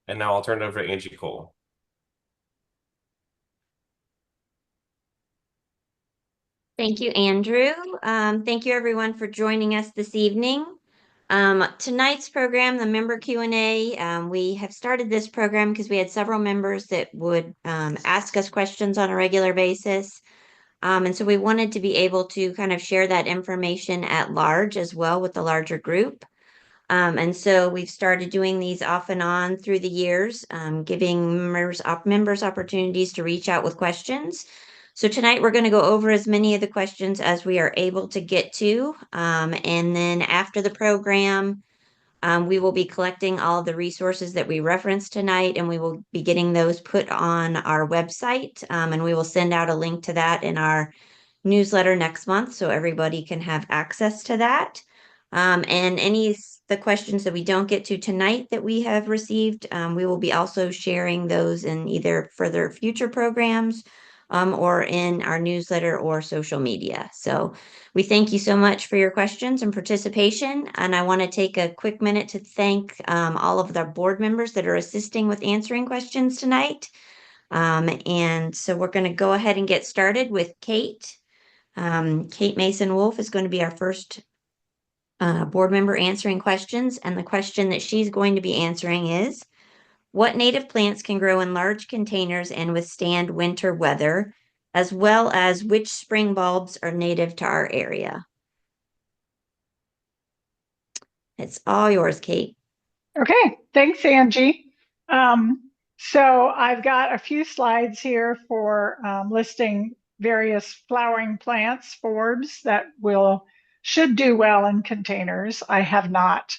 And now I'll turn it over to Angie Cole. Thank you, Andrew. Thank you, everyone, for joining us this evening. Tonight's program, the member Q&A, we have started this program because we had several members that would ask us questions on a regular basis. And so we wanted to be able to kind of share that information at large as well with the larger group. And so we've started doing these off and on through the years, giving members opportunities to reach out with questions. So tonight we're going to go over as many of the questions as we are able to get to. And then after the program, we will be collecting all of the resources that we referenced tonight, and we will be getting those put on our website. And we will send out a link to that in our newsletter next month so everybody can have access to that. And the questions that we don't get to tonight that we have received, we will be also sharing those in either further future programs or in our newsletter or social media. So we thank you so much for your questions and participation. And I want to take a quick minute to thank all of the board members that are assisting with answering questions tonight. And so we're going to go ahead and get started with Kate. Kate Mason Wolf is going to be our first board member answering questions. And the question that she's going to be answering is, what native plants can grow in large containers and withstand winter weather, as well as which spring bulbs are native to our area? It's all yours, Kate. Okay, thanks, Angie. So I've got a few slides here for listing various flowering plants, forbs that should do well in containers. I have not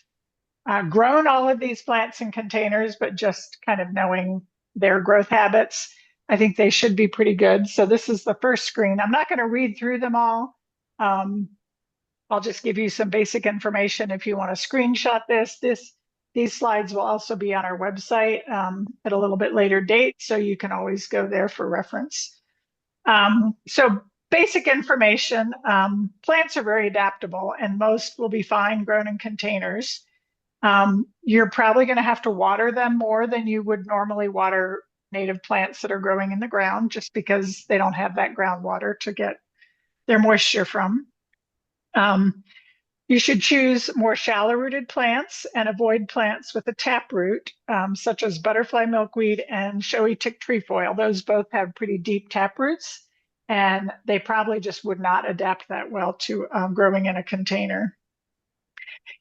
grown all of these plants in containers, but just kind of knowing their growth habits, I think they should be pretty good. So this is the first screen. I'm not going to read through them all. I'll just give you some basic information if you want to screenshot this. These slides will also be on our website at a little bit later date, so you can always go there for reference. So basic information, plants are very adaptable and most will be fine grown in containers. You're probably going to have to water them more than you would normally water native plants that are growing in the ground, just because they don't have that groundwater to get their moisture from. You should choose more shallow-rooted plants and avoid plants with a taproot, such as butterfly milkweed and showy tick trefoil. Those both have pretty deep taproots, and they probably just would not adapt that well to growing in a container.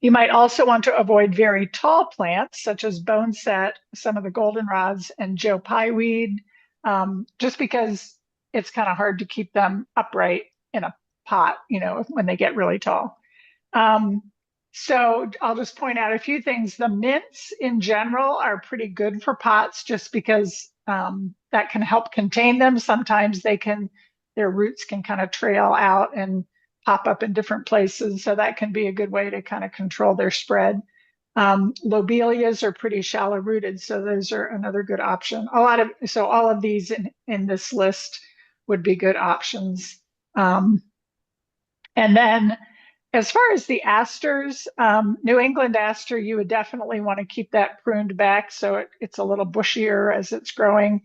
You might also want to avoid very tall plants, such as boneset, some of the goldenrods, and Joe Pye weed, just because it's kind of hard to keep them upright in a pot, when they get really tall. So I'll just point out a few things. The mints in general are pretty good for pots just because that can help contain them. Sometimes their roots can kind of trail out and pop up in different places. So that can be a good way to kind of control their spread. Lobelias are pretty shallow rooted, so those are another good option. So all of these in this list would be good options. And then as far as the asters, New England aster, you would definitely want to keep that pruned back so it's a little bushier as it's growing.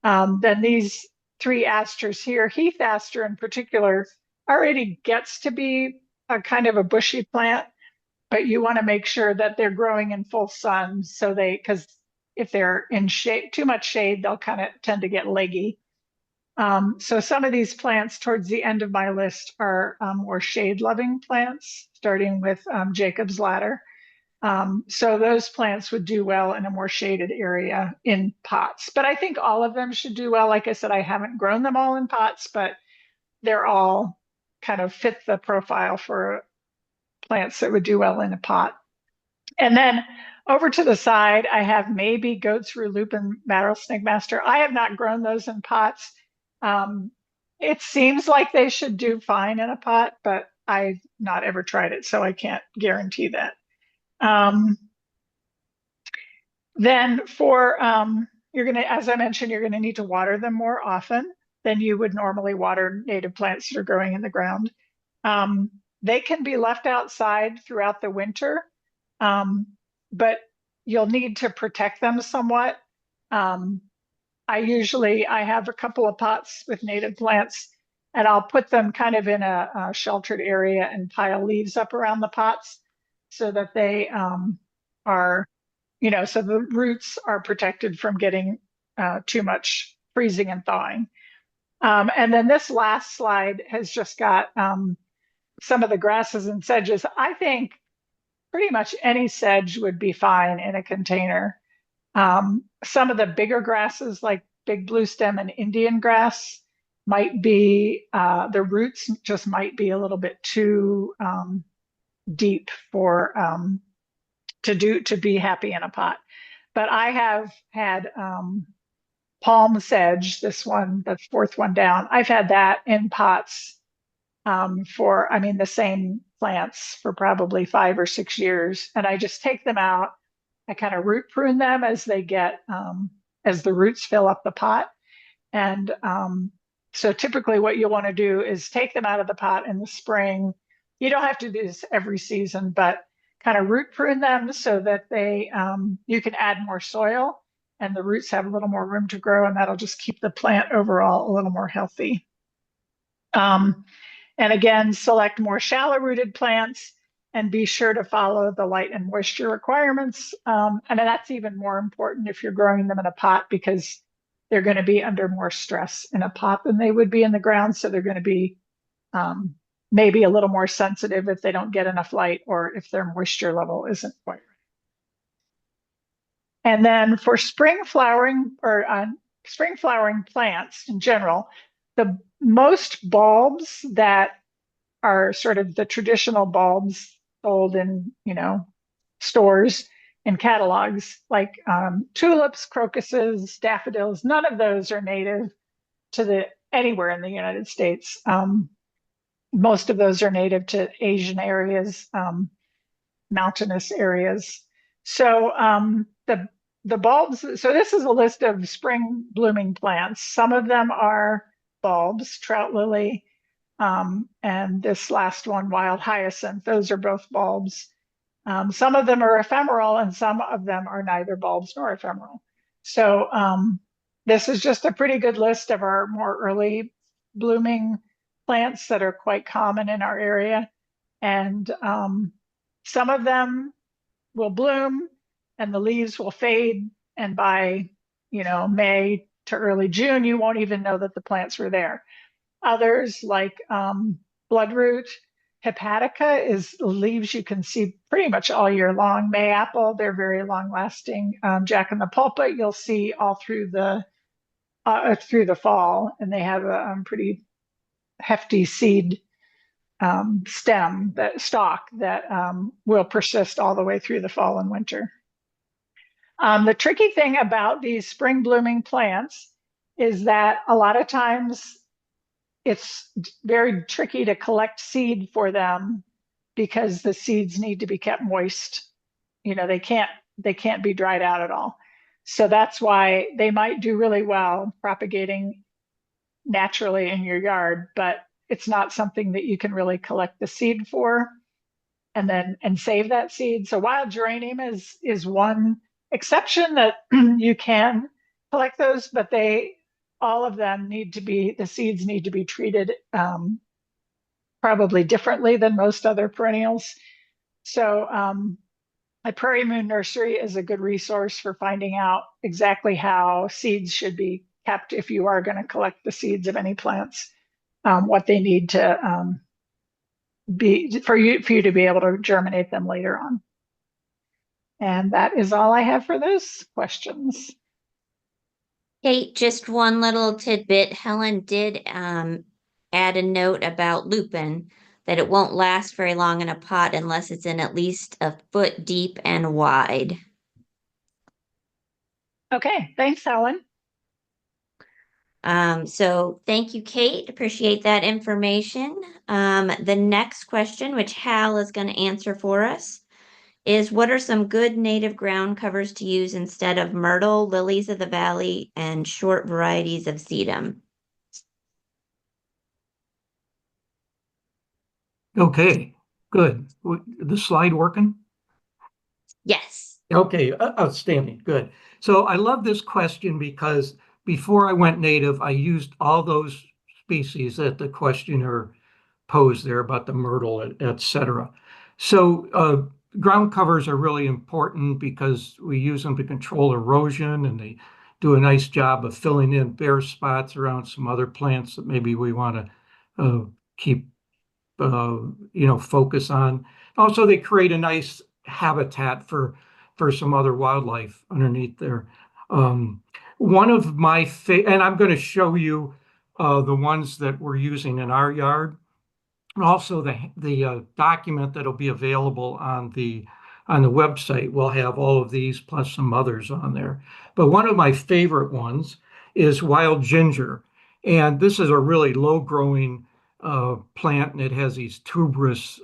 Then these three asters here, heath aster in particular, already gets to be a kind of a bushy plant, but you want to make sure that they're growing in full sun because if they're in shade, too much shade, they'll kind of tend to get leggy. So some of these plants towards the end of my list are more shade-loving plants, starting with Jacob's Ladder. So those plants would do well in a more shaded area in pots. But I think all of them should do well. Like I said, I haven't grown them all in pots, but they're all kind of fit the profile for plants that would do well in a pot. And then over to the side, I have maybe Goat's Rue Lupin Rattlesnake Master. I have not grown those in pots. It seems like they should do fine in a pot, but I've not ever tried it, so I can't guarantee that. Then as I mentioned, you're gonna need to water them more often than you would normally water native plants that are growing in the ground. They can be left outside throughout the winter, but you'll need to protect them somewhat. I have a couple of pots with native plants, and I'll put them kind of in a sheltered area and pile leaves up around the pots so that they are, so the roots are protected from getting too much freezing and thawing. And then this last slide has just got some of the grasses and sedges. I think pretty much any sedge would be fine in a container. Some of the bigger grasses like big blue stem and Indian grass might be, the roots just might be a little bit too deep for to be happy in a pot. But I have had palm sedge, this one, the fourth one down. I've had that in pots the same plants for probably 5 or 6 years. And I just take them out. I kind of root prune them as they get, as the roots fill up the pot. And so typically what you want to do is take them out of the pot in the spring. You don't have to do this every season, but kind of root prune them so that you can add more soil and the roots have a little more room to grow, and that'll just keep the plant overall a little more healthy. And again, select more shallow rooted plants and be sure to follow the light and moisture requirements. And that's even more important if you're growing them in a pot, because they're going to be under more stress in a pot than they would be in the ground. So they're going to be maybe a little more sensitive if they don't get enough light or if their moisture level isn't quite right. And then for spring flowering plants in general, the most bulbs that are sort of the traditional bulbs sold in, stores and catalogs, like tulips, crocuses, daffodils, none of those are native to anywhere in the United States. Most of those are native to Asian areas, mountainous areas. So the bulbs, so this is a list of spring blooming plants. Some of them are bulbs, trout lily, and this last one, wild hyacinth. Those are both bulbs. Some of them are ephemeral and some of them are neither bulbs nor ephemeral. So this is just a pretty good list of our more early blooming plants that are quite common in our area. And some of them will bloom and the leaves will fade. And by, May to early June, you won't even know that the plants were there. Others like bloodroot, hepatica is leaves you can see pretty much all year long. Mayapple, they're very long lasting. Jack in the pulpit, you'll see all through the fall, and they have a pretty hefty seed stalk that will persist all the way through the fall and winter. The tricky thing about these spring blooming plants is that a lot of times it's very tricky to collect seed for them because the seeds need to be kept moist. They can't be dried out at all. So that's why they might do really well propagating naturally in your yard, but it's not something that you can really collect the seed for and save that seed. So wild geranium is one exception that you can collect those, but all of them the seeds need to be treated probably differently than most other perennials. So a Prairie Moon Nursery is a good resource for finding out exactly how seeds should be kept if you are going to collect the seeds of any plants, what they need to be for you to be able to germinate them later on. And that is all I have for those questions. Kate, just one little tidbit. Helen did add a note about lupin, that it won't last very long in a pot unless it's in at least a foot deep and wide. Okay, thanks, Helen. So thank you, Kate. Appreciate that information. The next question, which Hal is going to answer for us, is what are some good native ground covers to use instead of myrtle, lilies of the valley, and short varieties of sedum? Okay, good. The slide working? Yes. Okay, outstanding, good. So I love this question because before I went native, I used all those species that the questioner posed there about the myrtle, et cetera. So ground covers are really important because we use them to control erosion, and they do a nice job of filling in bare spots around some other plants that maybe we want to keep focus on. Also, they create a nice habitat for some other wildlife underneath there. One of my and I'm going to show you the ones that we're using in our yard, and also the document that'll be available on the website will have all of these plus some others on there. But one of my favorite ones is wild ginger, and this is a really low growing plant, and it has these tuberous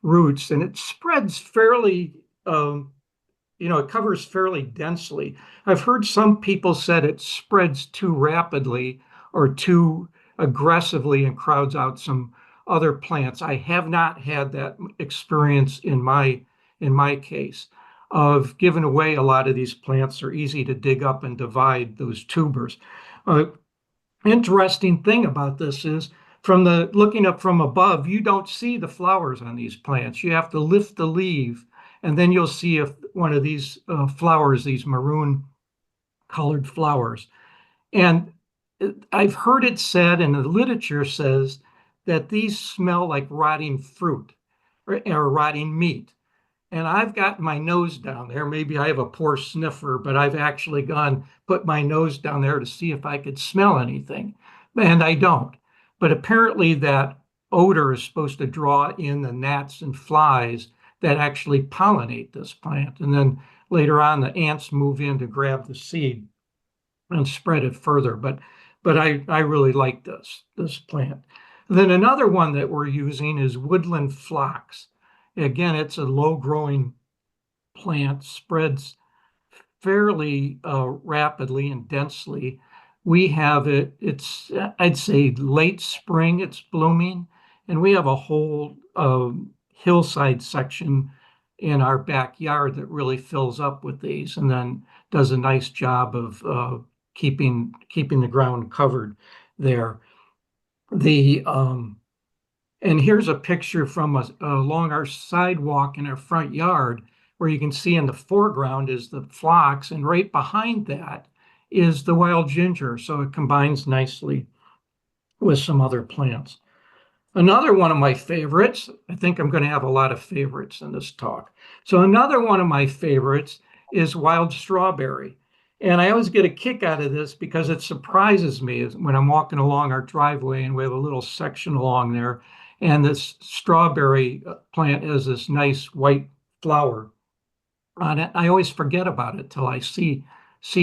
roots, and it spreads fairly, it covers fairly densely. I've heard some people said it spreads too rapidly or too aggressively and crowds out some other plants. I have not had that experience in my case. Of giving away a lot of these plants are easy to dig up and divide those tubers. Interesting thing about this is from the looking up from above, you don't see the flowers on these plants. You have to lift the leaf, and then you'll see if one of these flowers, these maroon colored flowers. And I've heard it said, and the literature says, that these smell like rotting fruit or rotting meat. And I've got my nose down there. Maybe I have a poor sniffer, but I've actually put my nose down there to see if I could smell anything. And I don't. But apparently that odor is supposed to draw in the gnats and flies that actually pollinate this plant. And then later on, the ants move in to grab the seed and spread it further. But I really like this plant. Then another one that we're using is woodland phlox. Again, it's a low growing plant, spreads fairly rapidly and densely. We have it's, I'd say late spring, it's blooming, and we have a whole hillside section in our backyard that really fills up with these and then does a nice job of keeping the ground covered there. And here's a picture from along our sidewalk in our front yard where you can see in the foreground is the phlox, and right behind that is the wild ginger. So it combines nicely with some other plants. Another one of my favorites, I think I'm going to have a lot of favorites in this talk. So another one of my favorites is wild strawberry. And I always get a kick out of this because it surprises me when I'm walking along our driveway and we have a little section along there, and this strawberry plant has this nice white flower on it. I always forget about it till I see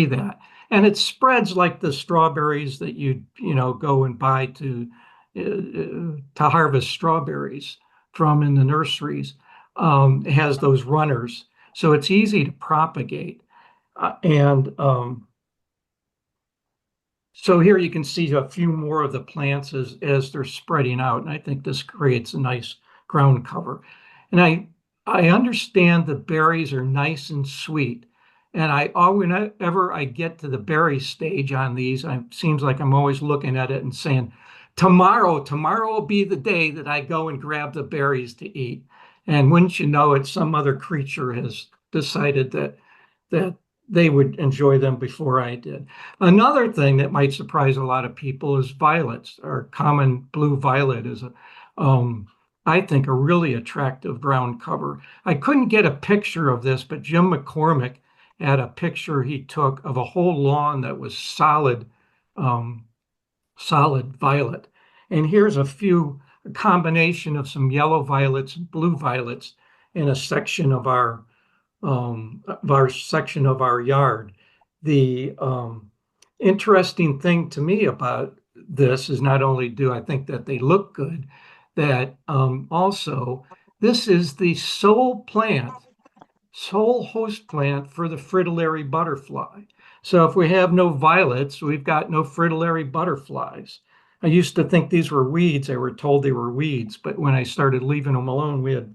that. And it spreads like the strawberries that you go and buy to harvest strawberries from in the nurseries. It has those runners, so it's easy to propagate. So here you can see a few more of the plants as they're spreading out, and I think this creates a nice ground cover. And I understand the berries are nice and sweet, and whenever I get to the berry stage on these, it seems like I'm always looking at it and saying, tomorrow will be the day that I go and grab the berries to eat. And wouldn't you know it, some other creature has decided that they would enjoy them before I did. Another thing that might surprise a lot of people is violets. Our common blue violet is, I think, a really attractive ground cover. I couldn't get a picture of this, but Jim McCormick had a picture he took of a whole lawn that was solid violet. And here's a combination of some yellow violets and blue violets in a section of our yard. The interesting thing to me about this is not only do I think that they look good, that also this is the sole host plant for the fritillary butterfly. So if we have no violets, we've got no fritillary butterflies. I used to think these were weeds. I were told they were weeds, but when I started leaving them alone, we had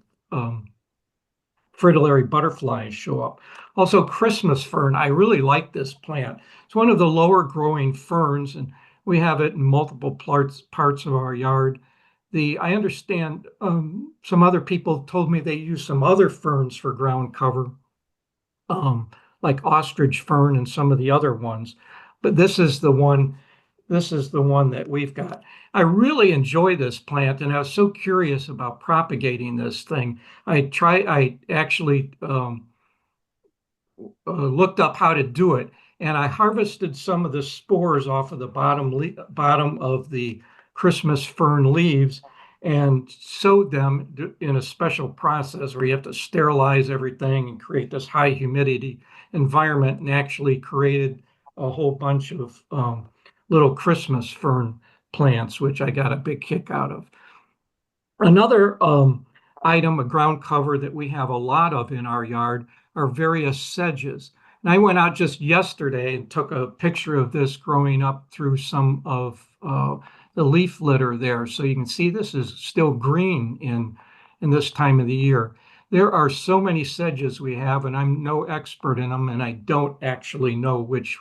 fritillary butterflies show up. Also, Christmas fern. I really like this plant. It's one of the lower growing ferns, and we have it in multiple parts of our yard. I understand some other people told me they use some other ferns for ground cover, like ostrich fern and some of the other ones. But this is the one that we've got. I really enjoy this plant, and I was so curious about propagating this thing. I actually looked up how to do it, and I harvested some of the spores off of the bottom of the Christmas fern leaves and sowed them in a special process where you have to sterilize everything and create this high humidity environment, and actually created a whole bunch of little Christmas fern plants, which I got a big kick out of. Another item, a ground cover that we have a lot of in our yard, are various sedges. And I went out just yesterday and took a picture of this growing up through some of the leaf litter there. So you can see this is still green in this time of the year. There are so many sedges we have, and I'm no expert in them, and I don't actually know which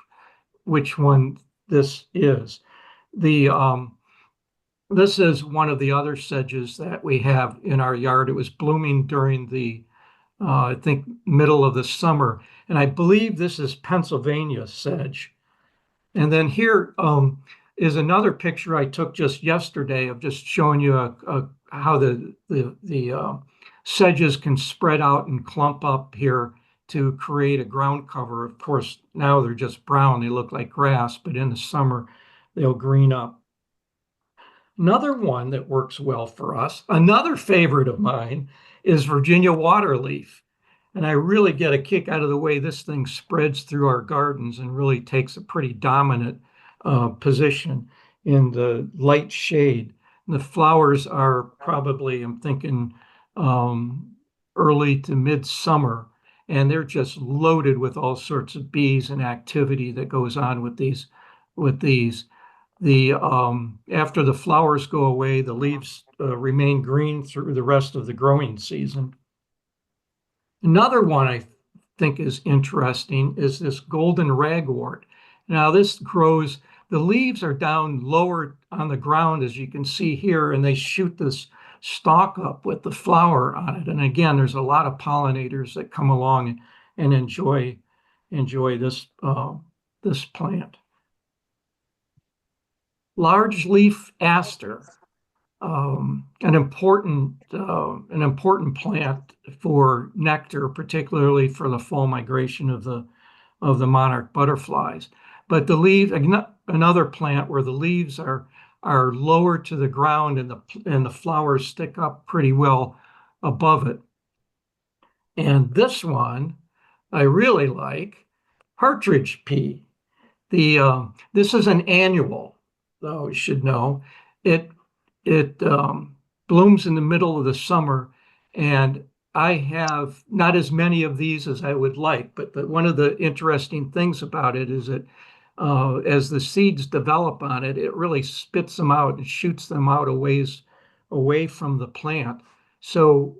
one this is. This is one of the other sedges that we have in our yard. It was blooming during the I think middle of the summer, and I believe this is Pennsylvania sedge. And then here is another picture I took just yesterday of just showing you how the sedges can spread out and clump up here to create a ground cover. Of course, now they're just brown, they look like grass, but in the summer they'll green up. Another one that works well for us, another favorite of mine, is Virginia waterleaf. And I really get a kick out of the way this thing spreads through our gardens and really takes a pretty dominant position in the light shade. And the flowers are probably, I'm thinking, early to midsummer, and they're just loaded with all sorts of bees and activity that goes on with these. After the flowers go away, the leaves remain green through the rest of the growing season. Another one I think is interesting is this golden ragwort. Now this grows, the leaves are down lower on the ground, as you can see here, and they shoot this stalk up with the flower on it. And again, there's a lot of pollinators that come along and enjoy this plant. Large leaf aster, an important plant for nectar, particularly for the fall migration of the monarch butterflies. But the leaf, another plant where the leaves are lower to the ground and the flowers stick up pretty well above it. And this one I really like, partridge pea. This is an annual, though you should know. It blooms in the middle of the summer, and I have not as many of these as I would like, but one of the interesting things about it is that as the seeds develop on it, it really spits them out and shoots them out a ways away from the plant. So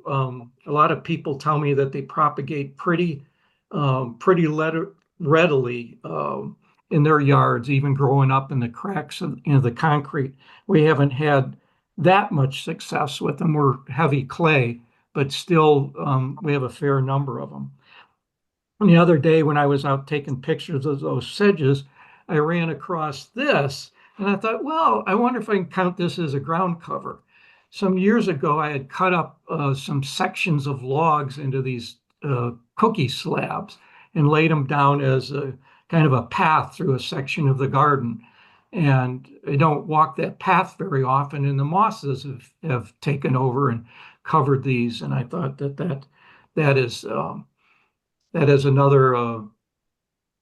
a lot of people tell me that they propagate pretty readily in their yards, even growing up in the cracks of the concrete. We haven't had that much success with them. We're heavy clay, but still we have a fair number of them. And the other day when I was out taking pictures of those sedges, I ran across this, and I thought, well, I wonder if I can count this as a ground cover. Some years ago, I had cut up some sections of logs into these cookie slabs and laid them down as a kind of a path through a section of the garden. And I don't walk that path very often, and the mosses have taken over and covered these. And I thought that is another,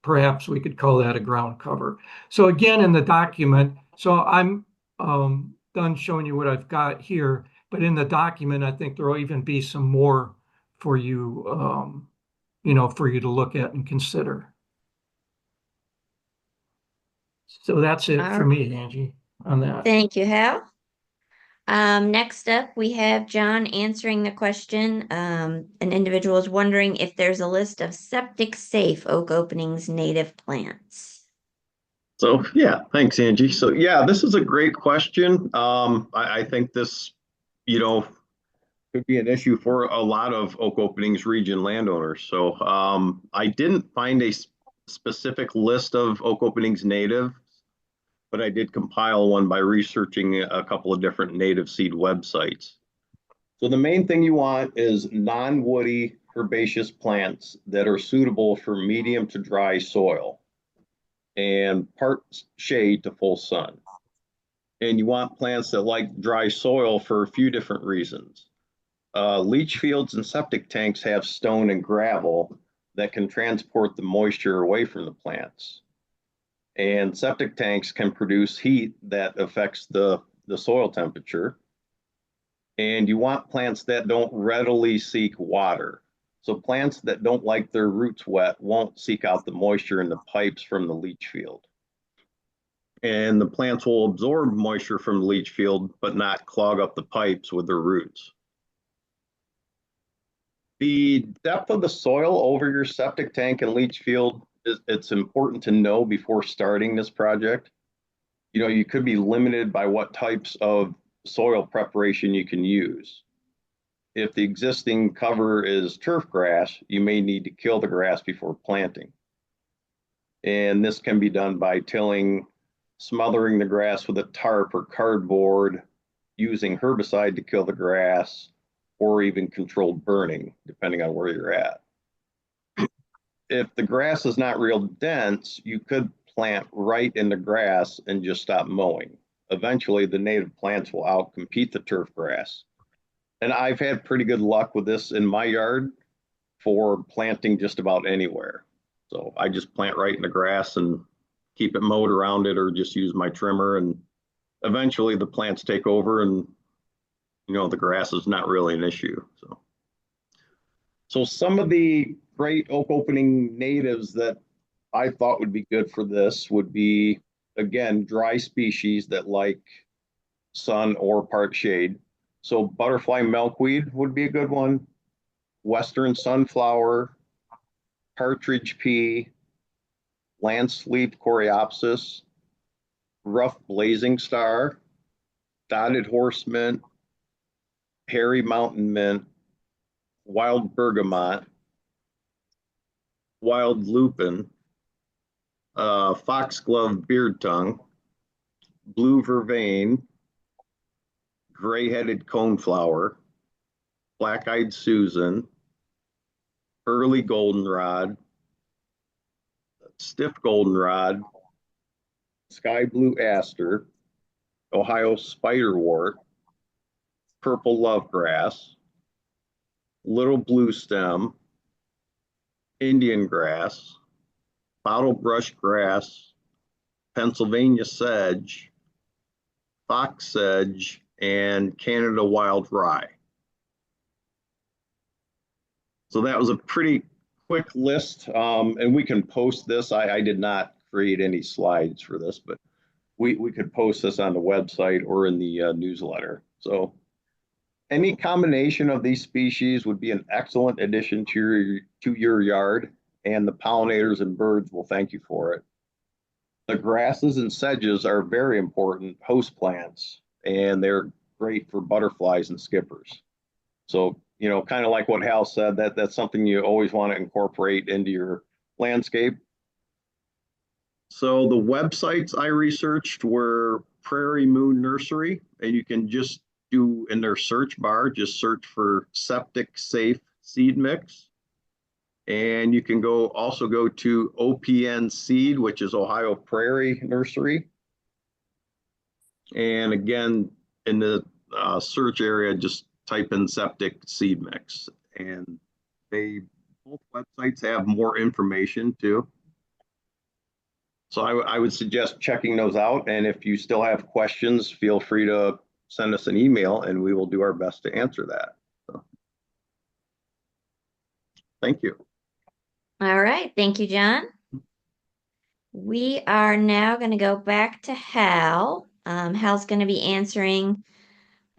perhaps we could call that a ground cover. So again, in the document, so I'm done showing you what I've got here, but in the document, I think there will even be some more for you, for you to look at and consider. So that's it for me, Angie, on that. Thank you, Hal. Next up, we have John answering the question. An individual is wondering if there's a list of septic safe oak openings native plants. So yeah, thanks, Angie. So yeah, this is a great question. I think this, could be an issue for a lot of Oak Openings region landowners. So I didn't find a specific list of Oak Openings native, but I did compile one by researching a couple of different native seed websites. So the main thing you want is non-woody herbaceous plants that are suitable for medium to dry soil and part shade to full sun. And you want plants that like dry soil for a few different reasons. Leach fields and septic tanks have stone and gravel that can transport the moisture away from the plants. And septic tanks can produce heat that affects the soil temperature. And you want plants that don't readily seek water. So plants that don't like their roots wet won't seek out the moisture in the pipes from the leach field. And the plants will absorb moisture from the leach field, but not clog up the pipes with their roots. The depth of the soil over your septic tank and leach field, it's important to know before starting this project. You could be limited by what types of soil preparation you can use. If the existing cover is turf grass, you may need to kill the grass before planting. And this can be done by tilling, smothering the grass with a tarp or cardboard, using herbicide to kill the grass, or even controlled burning, depending on where you're at. If the grass is not real dense, you could plant right in the grass and just stop mowing. Eventually, the native plants will outcompete the turf grass. And I've had pretty good luck with this in my yard for planting just about anywhere. So I just plant right in the grass and keep it mowed around it, or just use my trimmer, and eventually the plants take over, and the grass is not really an issue. So some of the great oak opening natives that I thought would be good for this would be, again, dry species that like sun or part shade. So butterfly milkweed would be a good one. Western sunflower, partridge pea, land sleep coreopsis, rough blazing star, dotted horse mint, hairy mountain mint, wild bergamot, wild lupin, foxglove beard tongue, blue vervain, gray-headed coneflower, black-eyed Susan, early goldenrod, stiff goldenrod, sky blue aster, Ohio spiderwort, purple lovegrass, little blue stem, Indian grass, bottle brush grass, Pennsylvania sedge, fox sedge, and Canada wild rye. So that was a pretty quick list, and we can post this. I did not create any slides for this, but we could post this on the website or in the newsletter. So any combination of these species would be an excellent addition to your yard, and the pollinators and birds will thank you for it. The grasses and sedges are very important host plants, and they're great for butterflies and skippers. So, kind of like what Hal said, that's something you always want to incorporate into your landscape. So the websites I researched were Prairie Moon Nursery, and you can just do in their search bar, just search for septic safe seed mix. And you can also go to OPN Seed, which is Ohio Prairie Nursery. And again, in the search area, just type in septic seed mix. And both websites have more information too. So I would suggest checking those out. And if you still have questions, feel free to send us an email and we will do our best to answer that. So, thank you. All right. Thank you, John. We are now going to go back to Hal. Hal's going to be answering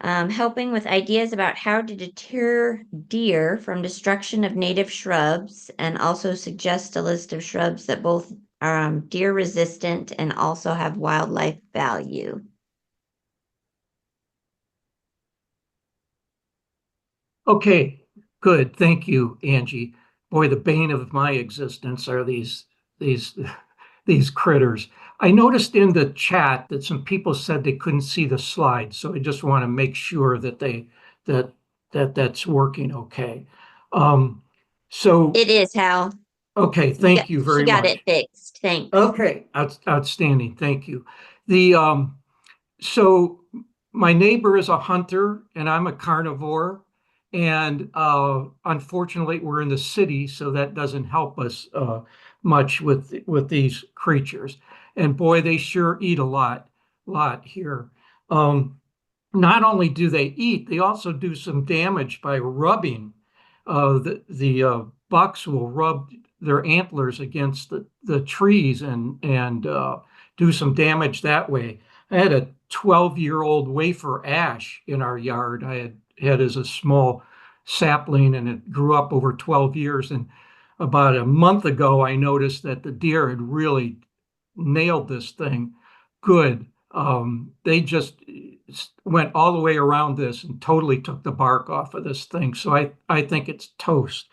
helping with ideas about how to deter deer from destruction of native shrubs, and also suggest a list of shrubs that both are deer resistant and also have wildlife value. Okay, good. Thank you, Angie. Boy, the bane of my existence are these these critters. I noticed in the chat that some people said they couldn't see the slide, so I just want to make sure that that's working okay. So It is, Hal. okay, thank you very She got much. it fixed. Thanks. Okay, outstanding. Thank you. The so my neighbor is a hunter and I'm a carnivore, and unfortunately we're in the city, so that doesn't help us much with these creatures. And boy, they sure eat a lot here. Not only do they eat, they also do some damage by rubbing. The bucks will rub their antlers against the trees and do some damage that way. I had a 12-year-old wafer ash in our yard. I had as a small sapling, and it grew up over 12 years. And about a month ago, I noticed that the deer had really nailed this thing good. They just went all the way around this and totally took the bark off of this thing. So I think it's toast.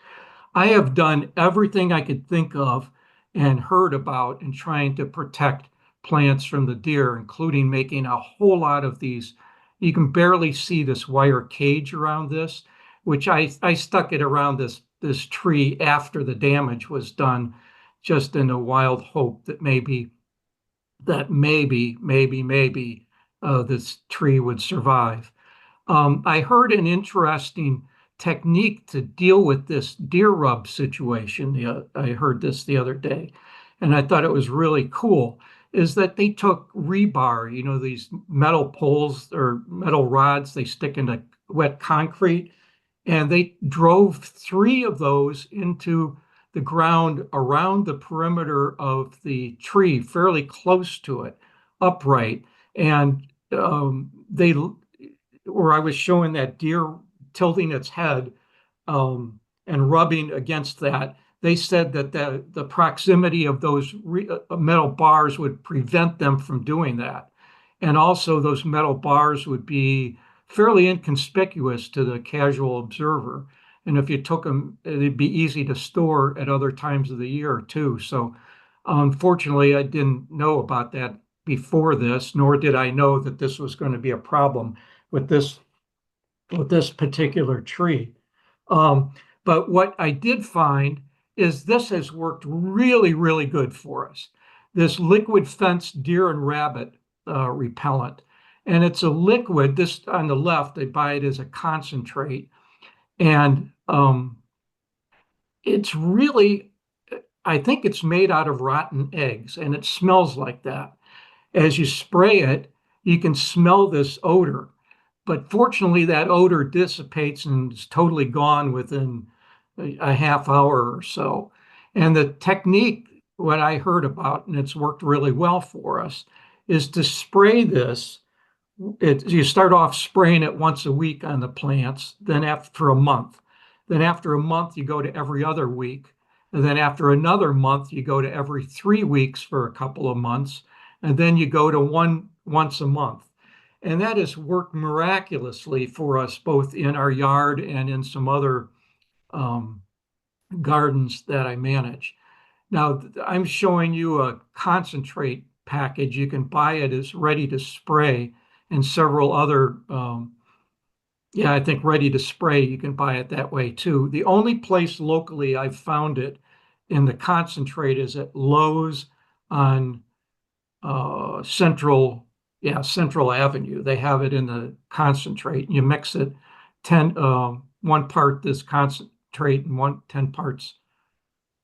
I have done everything I could think of and heard about in trying to protect plants from the deer, including making a whole lot of these. You can barely see this wire cage around this, which I stuck it around this tree after the damage was done, just in a wild hope that maybe this tree would survive. I heard an interesting technique to deal with this deer rub situation. I heard this the other day, and I thought it was really cool, is that they took rebar, these metal poles or metal rods they stick into wet concrete, and they drove 3 of those into the ground around the perimeter of the tree, fairly close to it, upright. And where I was showing that deer tilting its head and rubbing against that, they said that the proximity of those metal bars would prevent them from doing that. And also those metal bars would be fairly inconspicuous to the casual observer. And if you took them, it'd be easy to store at other times of the year too. So unfortunately, I didn't know about that before this, nor did I know that this was going to be a problem with this particular tree. But what I did find is this has worked really, really good for us. This liquid fence deer and rabbit repellent. And it's a liquid. This on the left, they buy it as a concentrate. And it's really, I think it's made out of rotten eggs, and it smells like that. As you spray it, you can smell this odor. But fortunately, that odor dissipates and is totally gone within a half hour or so. And the technique, what I heard about, and it's worked really well for us, is to spray this. You start off spraying it once a week on the plants, then after a month. Then after a month, you go to every other week. And then after another month, you go to every 3 weeks for a couple of months. And then you go to once a month. And that has worked miraculously for us, both in our yard and in some other gardens that I manage. Now, I'm showing you a concentrate package. You can buy it as ready to spray, and several other, I think ready to spray, you can buy it that way too. The only place locally I've found it in the concentrate is at Lowe's on Central Avenue. They have it in the concentrate. You mix it 1 part this concentrate and 10 parts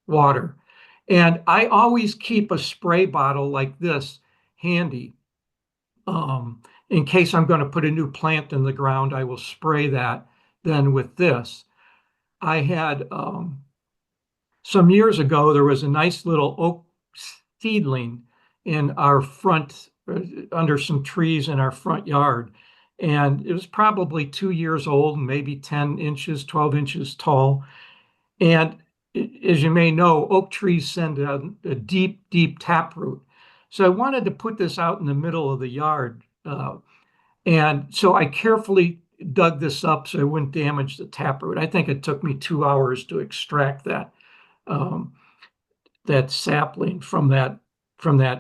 water. And I always keep a spray bottle like this handy. In case I'm going to put a new plant in the ground, I will spray that then with this. I had some years ago, there was a nice little oak seedling in our front, under some trees in our front yard. and it was probably 2 years old, maybe 10 inches, 12 inches tall. And as you may know, oak trees send a deep, deep taproot. So I wanted to put this out in the middle of the yard. And so I carefully dug this up so I wouldn't damage the taproot. I think it took me 2 hours to extract that sapling from that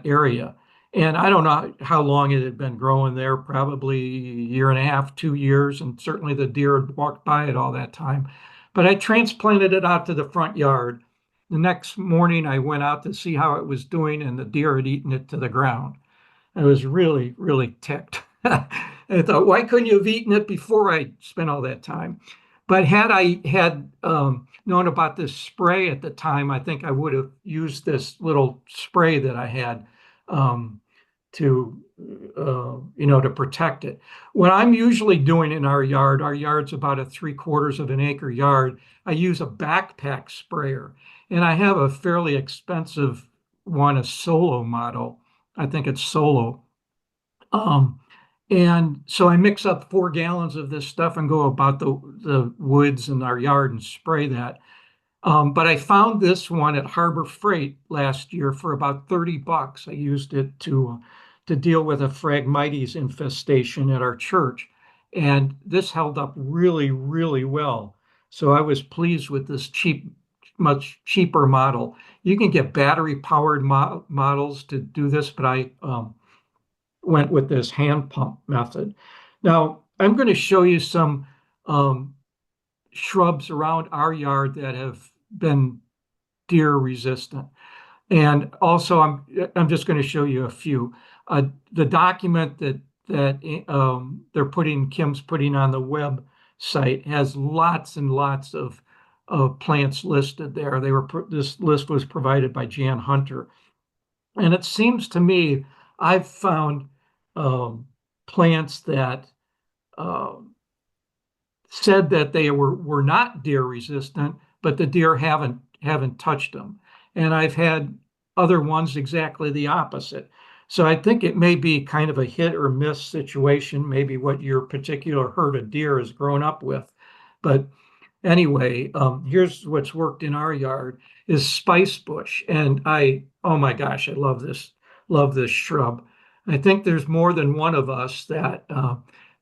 area. And I don't know how long it had been growing there, probably a year and a half, 2 years, and certainly the deer had walked by it all that time. But I transplanted it out to the front yard. The next morning, I went out to see how it was doing, and the deer had eaten it to the ground. I was really, really ticked. I thought, why couldn't you have eaten it before I spent all that time? But had I had known about this spray at the time, I think I would have used this little spray that I had to protect it. What I'm usually doing in our yard's about a 3/4 of an acre yard. I use a backpack sprayer, and I have a fairly expensive one, a Solo model. I think it's Solo. And so I mix up 4 gallons of this stuff and go about the woods in our yard and spray that. But I found this one at Harbor Freight last year for about $30. I used it to deal with a Phragmites infestation at our church. And this held up really, really well. So I was pleased with this much cheaper model. You can get battery powered models to do this, but I went with this hand pump method. Now, I'm going to show you some shrubs around our yard that have been deer resistant. And also, I'm just going to show you a few. The document that Kim's putting on the website has lots and lots of plants listed there. This list was provided by Jan Hunter. And it seems to me I've found plants that said that they were not deer resistant, but the deer haven't touched them. And I've had other ones exactly the opposite. So I think it may be kind of a hit or miss situation, maybe what your particular herd of deer has grown up with. But anyway, here's what's worked in our yard is spice bush. And oh my gosh, I love this shrub. I think there's more than one of us that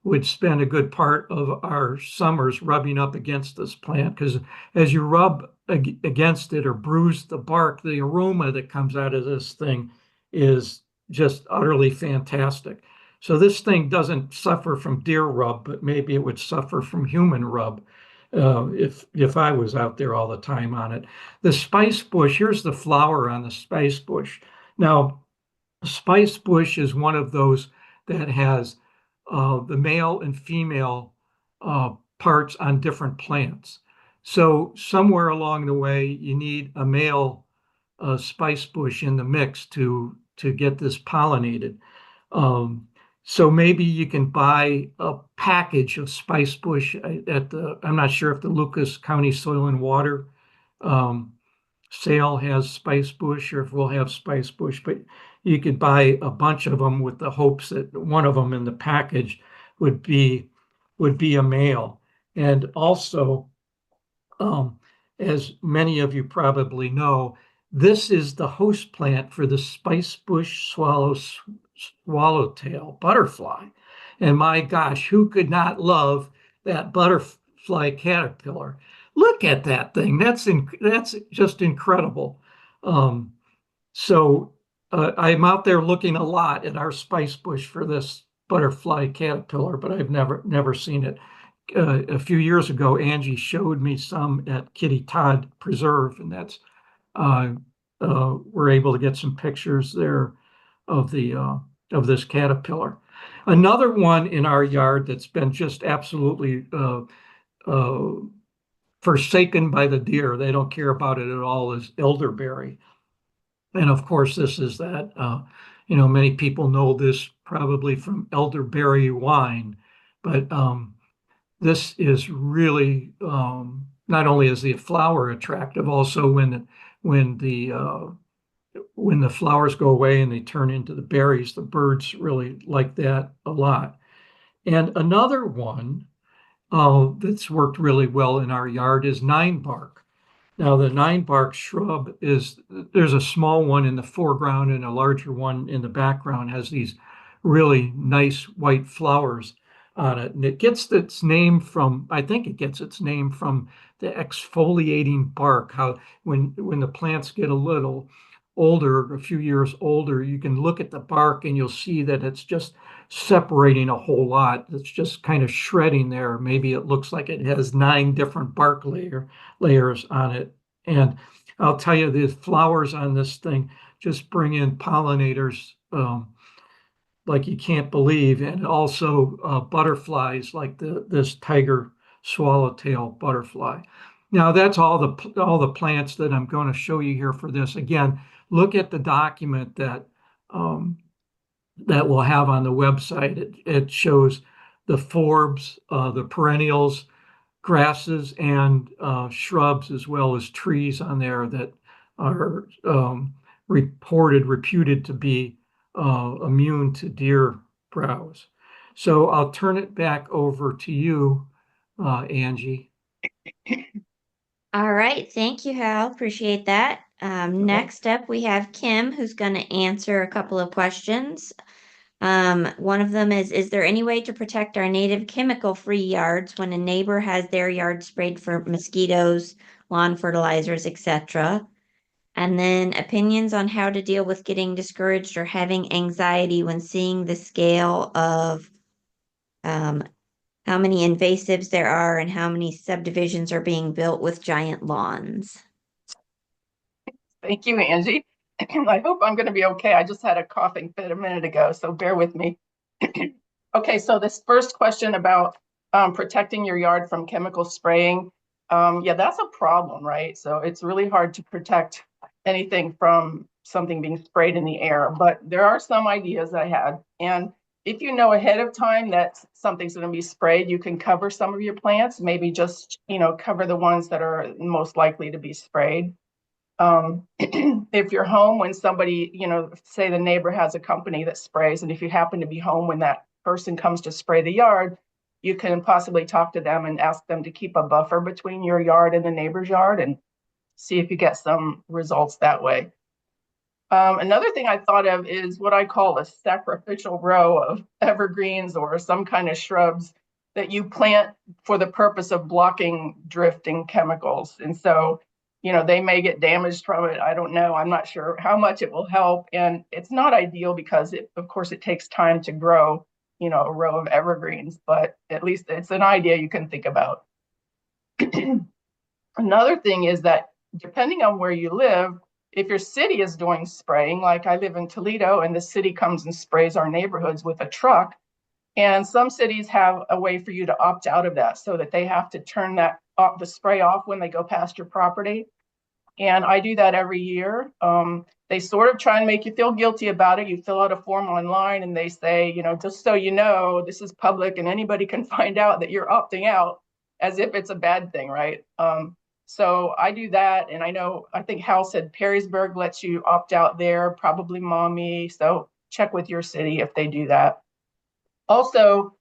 would spend a good part of our summers rubbing up against this plant, because as you rub against it or bruise the bark, the aroma that comes out of this thing is just utterly fantastic. So this thing doesn't suffer from deer rub, but maybe it would suffer from human rub if I was out there all the time on it. The spice bush, here's the flower on the spice bush. Now, spice bush is one of those that has the male and female parts on different plants. So somewhere along the way, you need a male spice bush in the mix to get this pollinated. So maybe you can buy a package of spice bush I'm not sure if the Lucas County Soil and Water sale has spice bush or if we'll have spice bush, but you could buy a bunch of them with the hopes that one of them in the package would be a male. And also, as many of you probably know, this is the host plant for the spice bush swallowtail butterfly. And my gosh, who could not love that butterfly caterpillar? Look at that thing. That's just incredible. So I'm out there looking a lot at our spice bush for this butterfly caterpillar, but I've never seen it. A few years ago, Angie showed me some at Kitty Todd Preserve, and that's we're able to get some pictures there of this caterpillar. Another one in our yard that's been just absolutely forsaken by the deer. They don't care about it at all. Is elderberry. And of course, this is that, many people know this probably from elderberry wine, but this is really, not only is the flower attractive, also when the flowers go away and they turn into the berries, the birds really like that a lot. And another one that's worked really well in our yard is 9-bark. Now, the 9-bark shrub there's a small one in the foreground and a larger one in the background, has these really nice white flowers on it. And it gets its name from, I think it gets its name from the exfoliating bark, how when the plants get a little older, a few years older, you can look at the bark and you'll see that it's just separating a whole lot. It's just kind of shredding there. Maybe it looks like it has 9 different bark layers on it. And I'll tell you, the flowers on this thing just bring in pollinators like you can't believe, and also butterflies like this tiger swallowtail butterfly. Now that's all the plants that I'm going to show you here for this. Again, look at the document that we'll have on the website. It shows the forbs, the perennials, grasses, and shrubs, as well as trees on there that are reputed to be immune to deer browse. So I'll turn it back over to you, Angie. All right, thank you, Hal. Appreciate that. Next up, we have Kim, who's going to answer a couple of questions. One of them is there any way to protect our native chemical-free yards when a neighbor has their yard sprayed for mosquitoes, lawn fertilizers, etc.? And then opinions on how to deal with getting discouraged or having anxiety when seeing the scale of how many invasives there are and how many subdivisions are being built with giant lawns. Thank you, Angie. I hope I'm going to be okay. I just had a coughing fit a minute ago, so bear with me. Okay, so this first question about protecting your yard from chemical spraying. Yeah, that's a problem, right? So it's really hard to protect anything from something being sprayed in the air, but there are some ideas I had. And if you know ahead of time that something's going to be sprayed, you can cover some of your plants, maybe just, cover the ones that are most likely to be sprayed. If you're home when somebody, say the neighbor has a company that sprays, and if you happen to be home when that person comes to spray the yard, you can possibly talk to them and ask them to keep a buffer between your yard and the neighbor's yard and see if you get some results that way. Another thing I thought of is what I call a sacrificial row of evergreens or some kind of shrubs that you plant for the purpose of blocking drifting chemicals. And so, they may get damaged from it. I don't know. I'm not sure how much it will help. And it's not ideal because of course, it takes time to grow, a row of evergreens, but at least it's an idea you can think about. Another thing is that depending on where you live, if your city is doing spraying, like I live in Toledo and the city comes and sprays our neighborhoods with a truck, and some cities have a way for you to opt out of that so that they have to turn the spray off when they go past your property. And I do that every year. They sort of try and make you feel guilty about it. You fill out a form online and they say, just so you know, this is public and anybody can find out that you're opting out, as if it's a bad thing, right? So I do that. And I think Hal said Perrysburg lets you opt out there, probably Maumee. So check with your city if they do that. Also,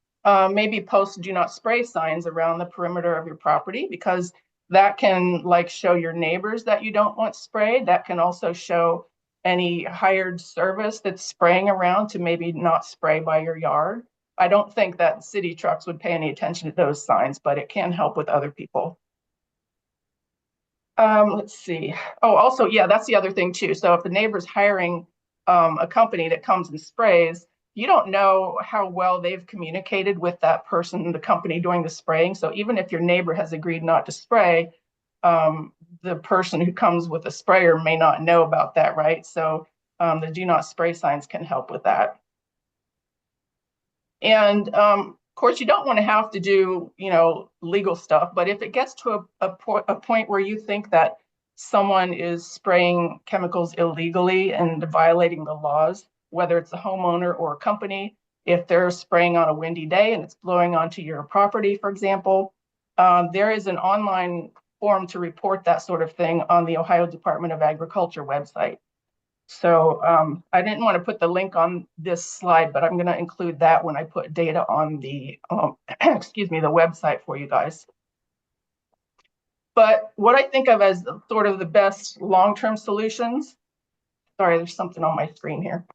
maybe post do not spray signs around the perimeter of your property, because that can show your neighbors that you don't want sprayed. That can also show any hired service that's spraying around to maybe not spray by your yard. I don't think that city trucks would pay any attention to those signs, but it can help with other people. Let's see. Oh, also, yeah, that's the other thing too. So if the neighbor's hiring a company that comes and sprays, you don't know how well they've communicated with that person, the company doing the spraying. So even if your neighbor has agreed not to spray, the person who comes with a sprayer may not know about that, right? So the do not spray signs can help with that. And of course, you don't want to have to do, legal stuff, but if it gets to a point where you think that someone is spraying chemicals illegally and violating the laws, whether it's a homeowner or a company, if they're spraying on a windy day and it's blowing onto your property, for example, there is an online form to report that sort of thing on the Ohio Department of Agriculture website. So I didn't want to put the link on this slide, but I'm going to include that when I put data on the, excuse me, the website for you guys. But what I think of as sort of the best long-term solutions, sorry, there's something on my screen here,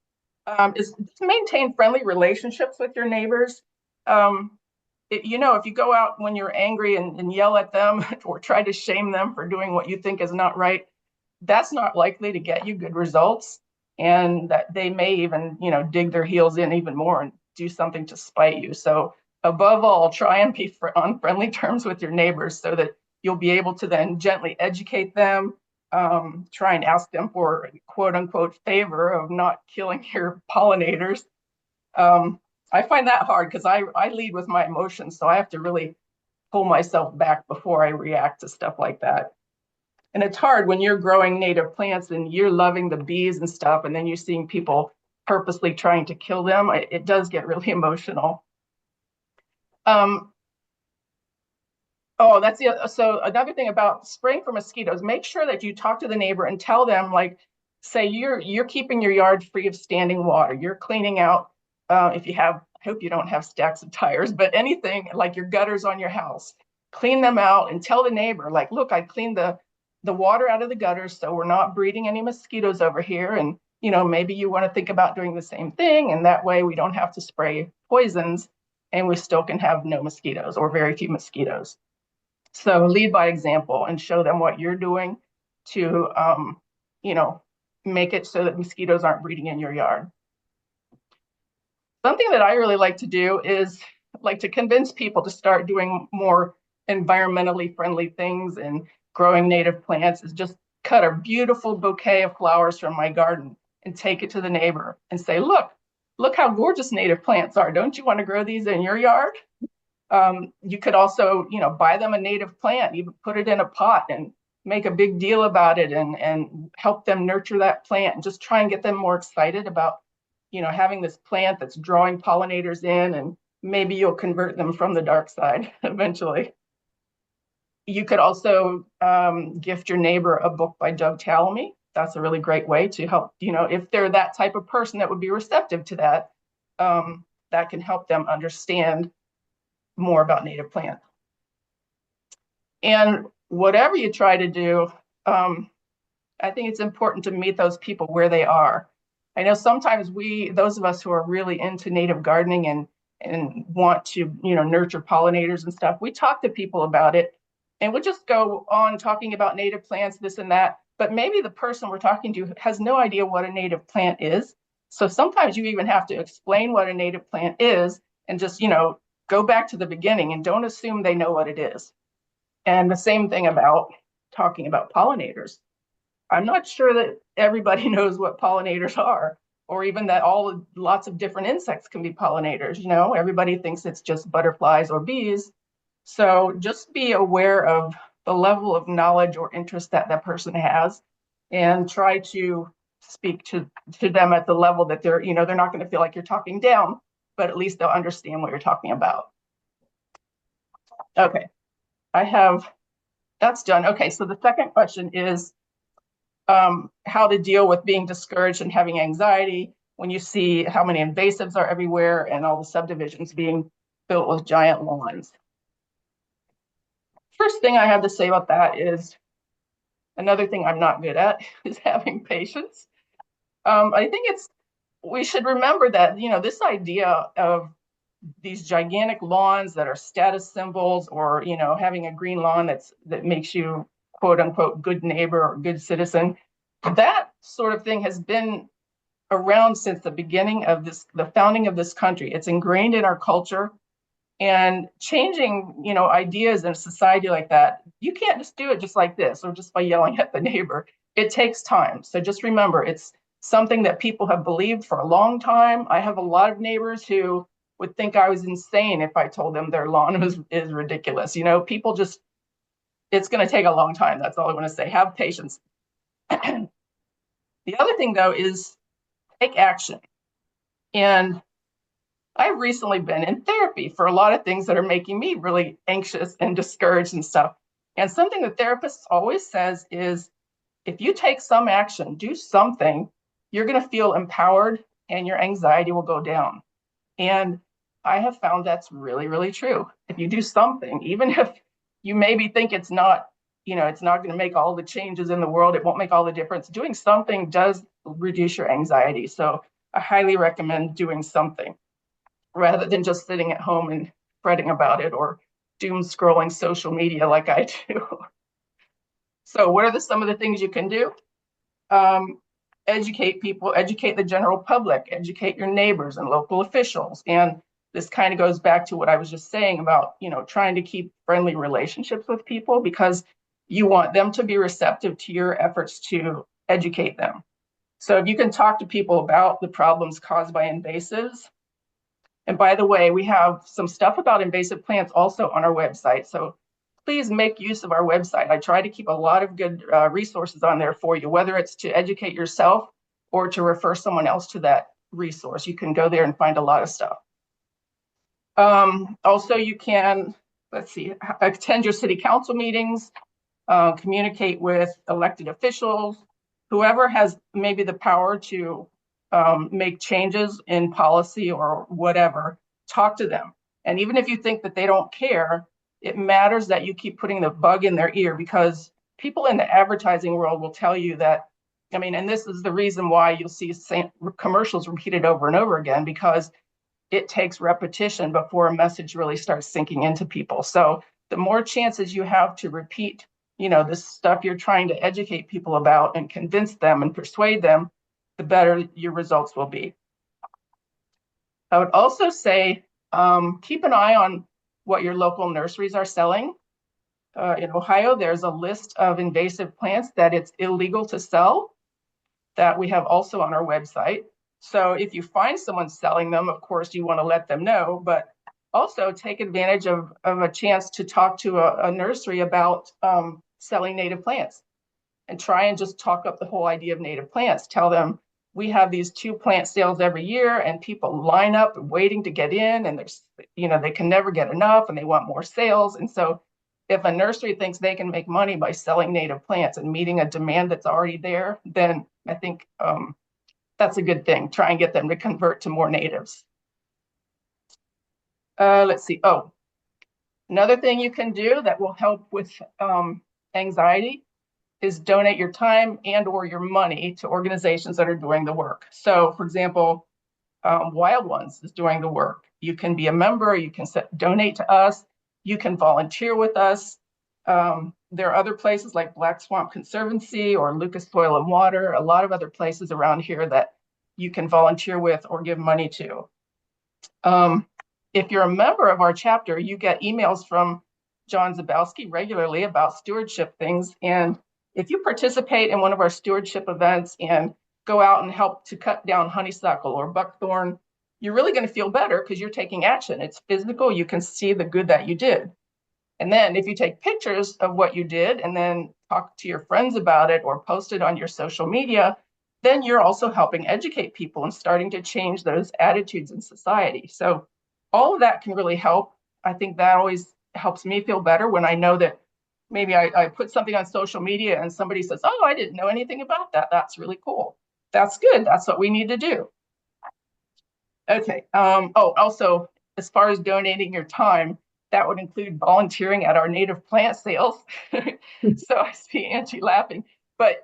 is to maintain friendly relationships with your neighbors. You know, if you go out when you're angry and yell at them or try to shame them for doing what you think is not right, that's not likely to get you good results. And that they may even, you know, dig their heels in even more and do something to spite you. So above all, try and be on friendly terms with your neighbors so that you'll be able to then gently educate them, try and ask them for quote unquote favor of not killing your pollinators. I find that hard because I lead with my emotions, so I have to really pull myself back before I react to stuff like that. And it's hard when you're growing native plants and you're loving the bees and stuff, and then you're seeing people purposely trying to kill them. It does get really emotional. Oh, that's the so another thing about spraying for mosquitoes, make sure that you talk to the neighbor and tell them, like, say you're keeping your yard free of standing water. You're cleaning out, if you have, I hope you don't have stacks of tires, but anything like your gutters on your house, clean them out and tell the neighbor, like, look, I cleaned the water out of the gutters, so we're not breeding any mosquitoes over here. And, you know, maybe you want to think about doing the same thing. And that way we don't have to spray poisons and we still can have no mosquitoes or very few mosquitoes. So lead by example and show them what you're doing to, you know, make it so that mosquitoes aren't breeding in your yard. Something that I really like to do is like to convince people to start doing more environmentally friendly things, and growing native plants is just cut a beautiful bouquet of flowers from my garden and take it to the neighbor and say, look how gorgeous native plants are. Don't you want to grow these in your yard? You could also, you know, buy them a native plant, even put it in a pot and make a big deal about it and help them nurture that plant and just try and get them more excited about, you know, having this plant that's drawing pollinators in, and maybe you'll convert them from the dark side eventually. You could also gift your neighbor a book by Doug Tallamy. That's a really great way to help, you know, if they're that type of person that would be receptive to that, that can help them understand more about native plants. And whatever you try to do, I think it's important to meet those people where they are. I know sometimes those of us who are really into native gardening and want to, you know, nurture pollinators and stuff, we talk to people about it and we'll just go on talking about native plants, this and that, but maybe the person we're talking to has no idea what a native plant is. So sometimes you even have to explain what a native plant is and just, you know, go back to the beginning and don't assume they know what it is. And the same thing about talking about pollinators. I'm not sure that everybody knows what pollinators are, or even that lots of different insects can be pollinators. You know, everybody thinks it's just butterflies or bees. So just be aware of the level of knowledge or interest that that person has, and try to speak to them at the level that they're, you know, they're not going to feel like you're talking down, but at least they'll understand what you're talking about. Okay, that's done. Okay, so the second question is how to deal with being discouraged and having anxiety when you see how many invasives are everywhere and all the subdivisions being built with giant lawns. First thing I have to say about that is, another thing I'm not good at is having patience. I think we should remember that, you know, this idea of these gigantic lawns that are status symbols, or, you know, having a green lawn that makes you quote unquote good neighbor or good citizen, that sort of thing has been around since the beginning of the founding of this country. It's ingrained in our culture, and changing, you know, ideas in a society like that, you can't just do it just like this or just by yelling at the neighbor. It takes time. So just remember, it's something that people have believed for a long time. I have a lot of neighbors who would think I was insane if I told them their lawn is ridiculous. You know, people just, it's going to take a long time. That's all I want to say. Have patience. The other thing, though, is take action. And I've recently been in therapy for a lot of things that are making me really anxious and discouraged and stuff. And something the therapist always says is, if you take some action, do something, you're going to feel empowered and your anxiety will go down. And I have found that's really, really true. If you do something, even if you maybe think it's not, it's not going to make all the changes in the world, it won't make all the difference, doing something does reduce your anxiety. So I highly recommend doing something rather than just sitting at home and fretting about it or doom scrolling social media like I do. So what are some of the things you can do? Educate people, educate the general public, educate your neighbors and local officials. And this kind of goes back to what I was just saying about, trying to keep friendly relationships with people because you want them to be receptive to your efforts to educate them. So if you can talk to people about the problems caused by invasives, and by the way, we have some stuff about invasive plants also on our website. So please make use of our website. I try to keep a lot of good resources on there for you, whether it's to educate yourself or to refer someone else to that resource. You can go there and find a lot of stuff. Also, you can, attend your city council meetings, communicate with elected officials, whoever has maybe the power to make changes in policy or whatever, talk to them. And even if you think that they don't care, it matters that you keep putting the bug in their ear because people in the advertising world will tell you that, and this is the reason why you'll see commercials repeated over and over again, because it takes repetition before a message really starts sinking into people. So the more chances you have to repeat, this stuff you're trying to educate people about and convince them and persuade them, the better your results will be. I would also say, keep an eye on what your local nurseries are selling. In Ohio, there's a list of invasive plants that it's illegal to sell that we have also on our website. So if you find someone selling them, of course, you want to let them know, but also take advantage of a chance to talk to a nursery about selling native plants and try and just talk up the whole idea of native plants. Tell them, we have these 2 plant sales every year and people line up waiting to get in and there's, they can never get enough and they want more sales. And so if a nursery thinks they can make money by selling native plants and meeting a demand that's already there, then I think that's a good thing. Try and get them to convert to more natives. Let's see. Oh, another thing you can do that will help with anxiety is donate your time and or your money to organizations that are doing the work. So for example, Wild Ones is doing the work. You can be a member, you can donate to us, you can volunteer with us. There are other places like Black Swamp Conservancy or Lucas Soil and Water, a lot of other places around here that you can volunteer with or give money to. If you're a member of our chapter, you get emails from John Zabowski regularly about stewardship things. And if you participate in one of our stewardship events and go out and help to cut down honeysuckle or buckthorn, you're really going to feel better because you're taking action. It's physical. You can see the good that you did. And then if you take pictures of what you did and then talk to your friends about it or post it on your social media, then you're also helping educate people and starting to change those attitudes in society. So all of that can really help. I think that always helps me feel better when I know that maybe I put something on social media and somebody says, oh, I didn't know anything about that. That's really cool. That's good. That's what we need to do. Okay. Oh, also, as far as donating your time, that would include volunteering at our native plant sales. So I see Angie laughing. But,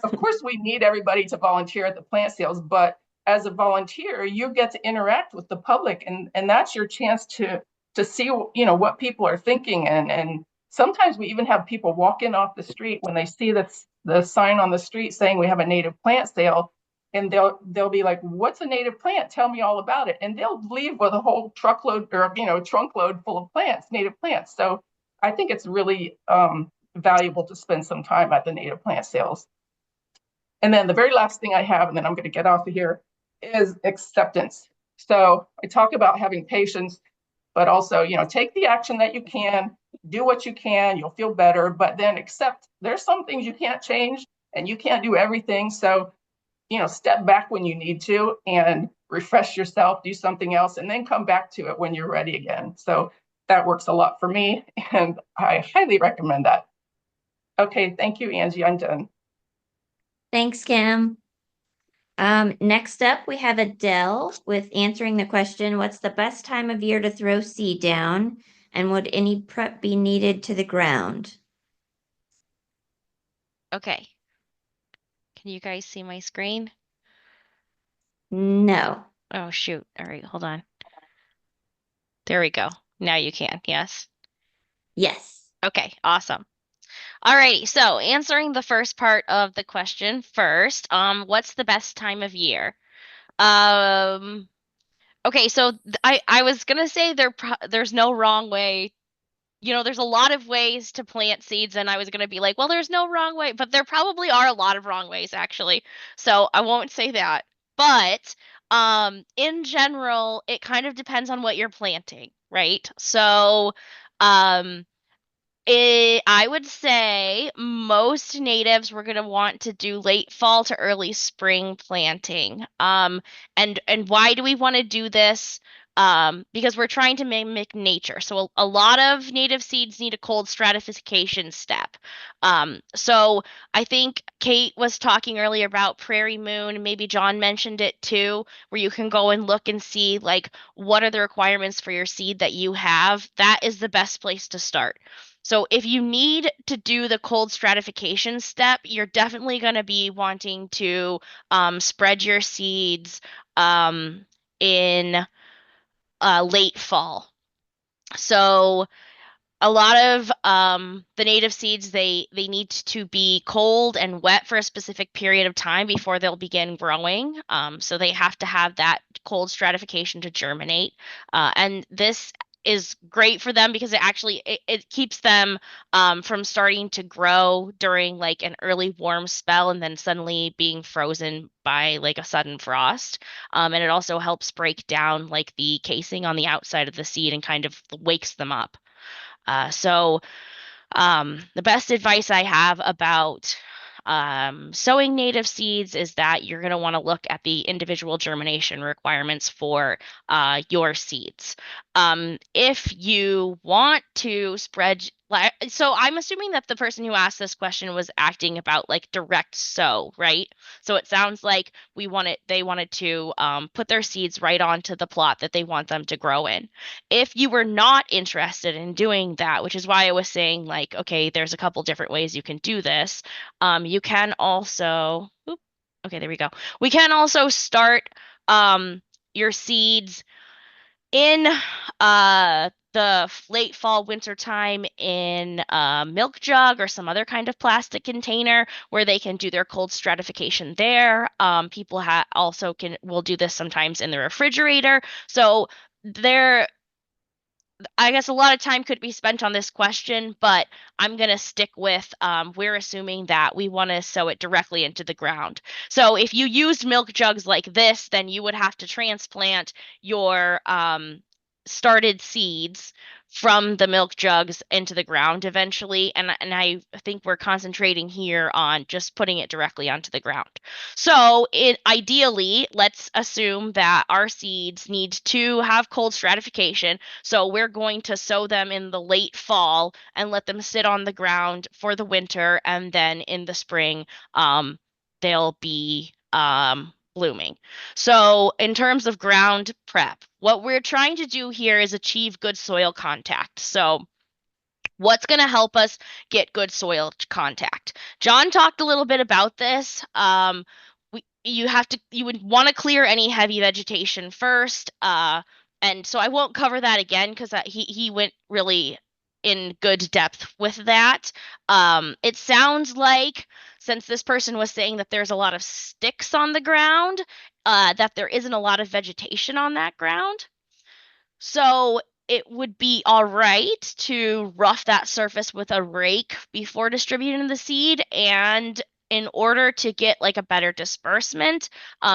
of course, we need everybody to volunteer at the plant sales. But as a volunteer, you get to interact with the public. And that's your chance to see, what people are thinking. And sometimes we even have people walk in off the street when they see the sign on the street saying we have a native plant sale. And they'll be like, what's a native plant? Tell me all about it. And they'll leave with a whole truckload or, trunk load full of plants, native plants. So I think it's really valuable to spend some time at the native plant sales. And then the very last thing I have, and then I'm going to get off of here, is acceptance. So I talk about having patience, but also, take the action that you can, do what you can, you'll feel better, but then accept there's some things you can't change and you can't do everything. So step back when you need to and refresh yourself, do something else, and then come back to it when you're ready again. So that works a lot for me, and I highly recommend that. Okay, thank you, Angie. I'm done. Thanks, Kim. Next up, we have Adele with answering the question, what's the best time of year to throw seed down? And would any prep be needed to the ground? Okay. Can you guys see my screen? No. Oh, shoot. All right, hold on. There we go. Now you can, yes. Yes. Okay, awesome. Alrighty, so answering the first part of the question first, what's the best time of year? Okay, so I was gonna say there's no wrong way. There's a lot of ways to plant seeds, and I was gonna be like, well, there's no wrong way, but there probably are a lot of wrong ways actually. So I won't say that. But in general, it kind of depends on what you're planting, right? So um I would say most natives were going to want to do late fall to early spring planting. And why do we want to do this? Because we're trying to mimic nature. So a lot of native seeds need a cold stratification step. So I think Kate was talking earlier about Prairie Moon. Maybe John mentioned it too, where you can go and look and see like what are the requirements for your seed that you have. That is the best place to start. So if you need to do the cold stratification step, you're definitely going to be wanting to spread your seeds in late fall. So a lot of the native seeds they need to be cold and wet for a specific period of time before they'll begin growing. So they have to have that cold stratification to germinate. And this is great for them because it keeps them from starting to grow during like an early warm spell and then suddenly being frozen by like a sudden frost. And it also helps break down like the casing on the outside of the seed and kind of wakes them up. So the best advice I have about sowing native seeds is that you're going to want to look at the individual germination requirements for your seeds. If you want to spread, so I'm assuming that the person who asked this question was acting about like direct sow, right? So it sounds like they wanted to put their seeds right onto the plot that they want them to grow in. If you were not interested in doing that, which is why I was saying like, okay, there's a couple different ways you can do this. You can also, okay, there we go. We can also start your seeds in the late fall winter time in a milk jug or some other kind of plastic container where they can do their cold stratification there. People also will do this sometimes in the refrigerator. So there I guess a lot of time could be spent on this question, but I'm going to stick with we're assuming that we want to sow it directly into the ground. So if you used milk jugs like this, then you would have to transplant your started seeds from the milk jugs into the ground eventually. And I think we're concentrating here on just putting it directly onto the ground. So ideally, let's assume that our seeds need to have cold stratification. So we're going to sow them in the late fall and let them sit on the ground for the winter. And then in the spring, they'll be blooming. So in terms of ground prep, what we're trying to do here is achieve good soil contact. So what's going to help us get good soil contact? John talked a little bit about this. You would want to clear any heavy vegetation first. And so I won't cover that again because he went really in good depth with that. It sounds like since this person was saying that there's a lot of sticks on the ground, that there isn't a lot of vegetation on that ground. So it would be all right to rough that surface with a rake before distributing the seed. And in order to get like a better disbursement,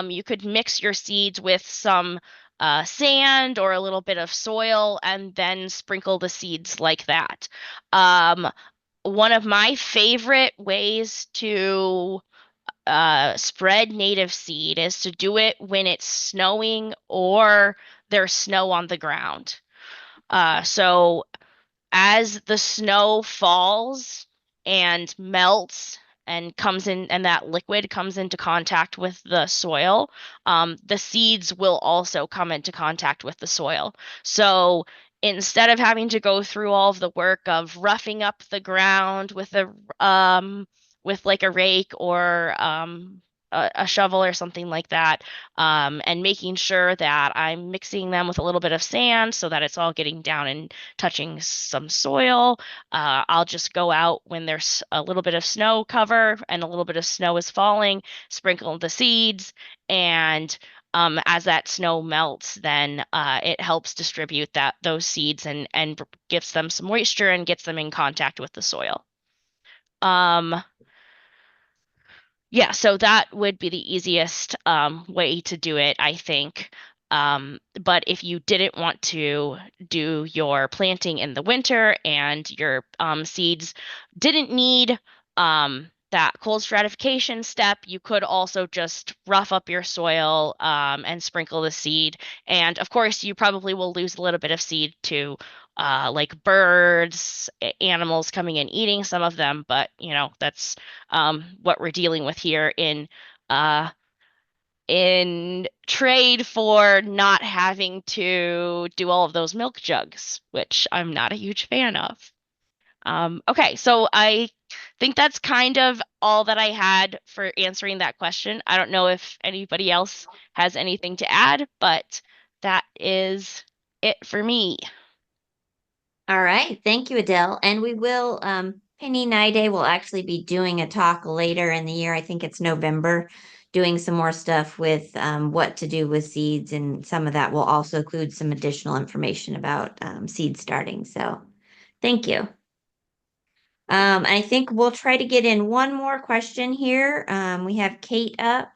you could mix your seeds with some sand or a little bit of soil and then sprinkle the seeds like that. One of my favorite ways to spread native seed is to do it when it's snowing or there's snow on the ground. So as the snow falls and melts and comes in, and that liquid comes into contact with the soil, the seeds will also come into contact with the soil. So instead of having to go through all of the work of roughing up the ground with like a rake or a shovel or something like that, and making sure that I'm mixing them with a little bit of sand so that it's all getting down and touching some soil. I'll just go out when there's a little bit of snow cover and a little bit of snow is falling, sprinkle the seeds, and as that snow melts, then it helps distribute those seeds and gives them some moisture and gets them in contact with the soil. Yeah, so that would be the easiest way to do it, I think. But if you didn't want to do your planting in the winter and your seeds didn't need that cold stratification step, you could also just rough up your soil and sprinkle the seed. And of course, you probably will lose a little bit of seed to like birds, animals coming and eating some of them, but that's what we're dealing with here in trade for not having to do all of those milk jugs, which I'm not a huge fan of. Okay, so I think that's kind of all that I had for answering that question. I don't know if anybody else has anything to add, but that is it for me. All right, thank you, Adele. And we will, Penny Nide will actually be doing a talk later in the year. I think it's November, doing some more stuff with what to do with seeds, and some of that will also include some additional information about seed starting. So thank you. I think we'll try to get in one more question here. We have Kate up.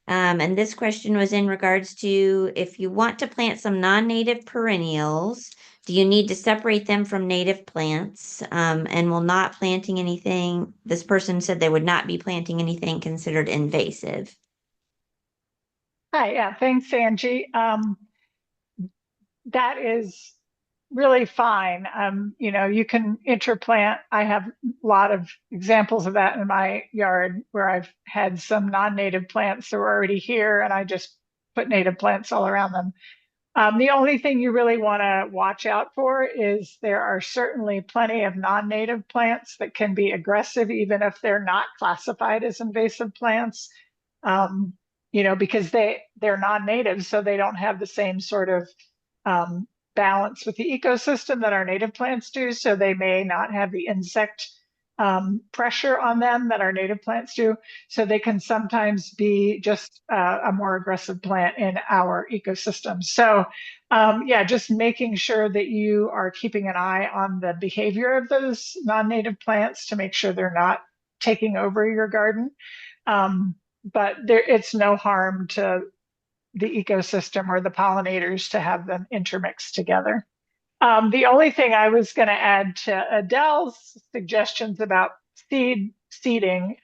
And this question was in regards to if you want to plant some non-native perennials, do you need to separate them from native plants? And will not planting anything, this person said they would not be planting anything considered invasive. Hi, yeah, thanks, Angie. That is really fine. You can interplant. I have a lot of examples of that in my yard where I've had some non-native plants that were already here and I just put native plants all around them. The only thing you really want to watch out for is there are certainly plenty of non-native plants that can be aggressive, even if they're not classified as invasive plants, because they're non-native, so they don't have the same sort of balance with the ecosystem that our native plants do. So they may not have the insect pressure on them that our native plants do. So they can sometimes be just a more aggressive plant in our ecosystem. So just making sure that you are keeping an eye on the behavior of those non-native plants to make sure they're not taking over your garden. But it's no harm to the ecosystem or the pollinators to have them intermix together. The only thing I was going to add to Adele's suggestions about seeding,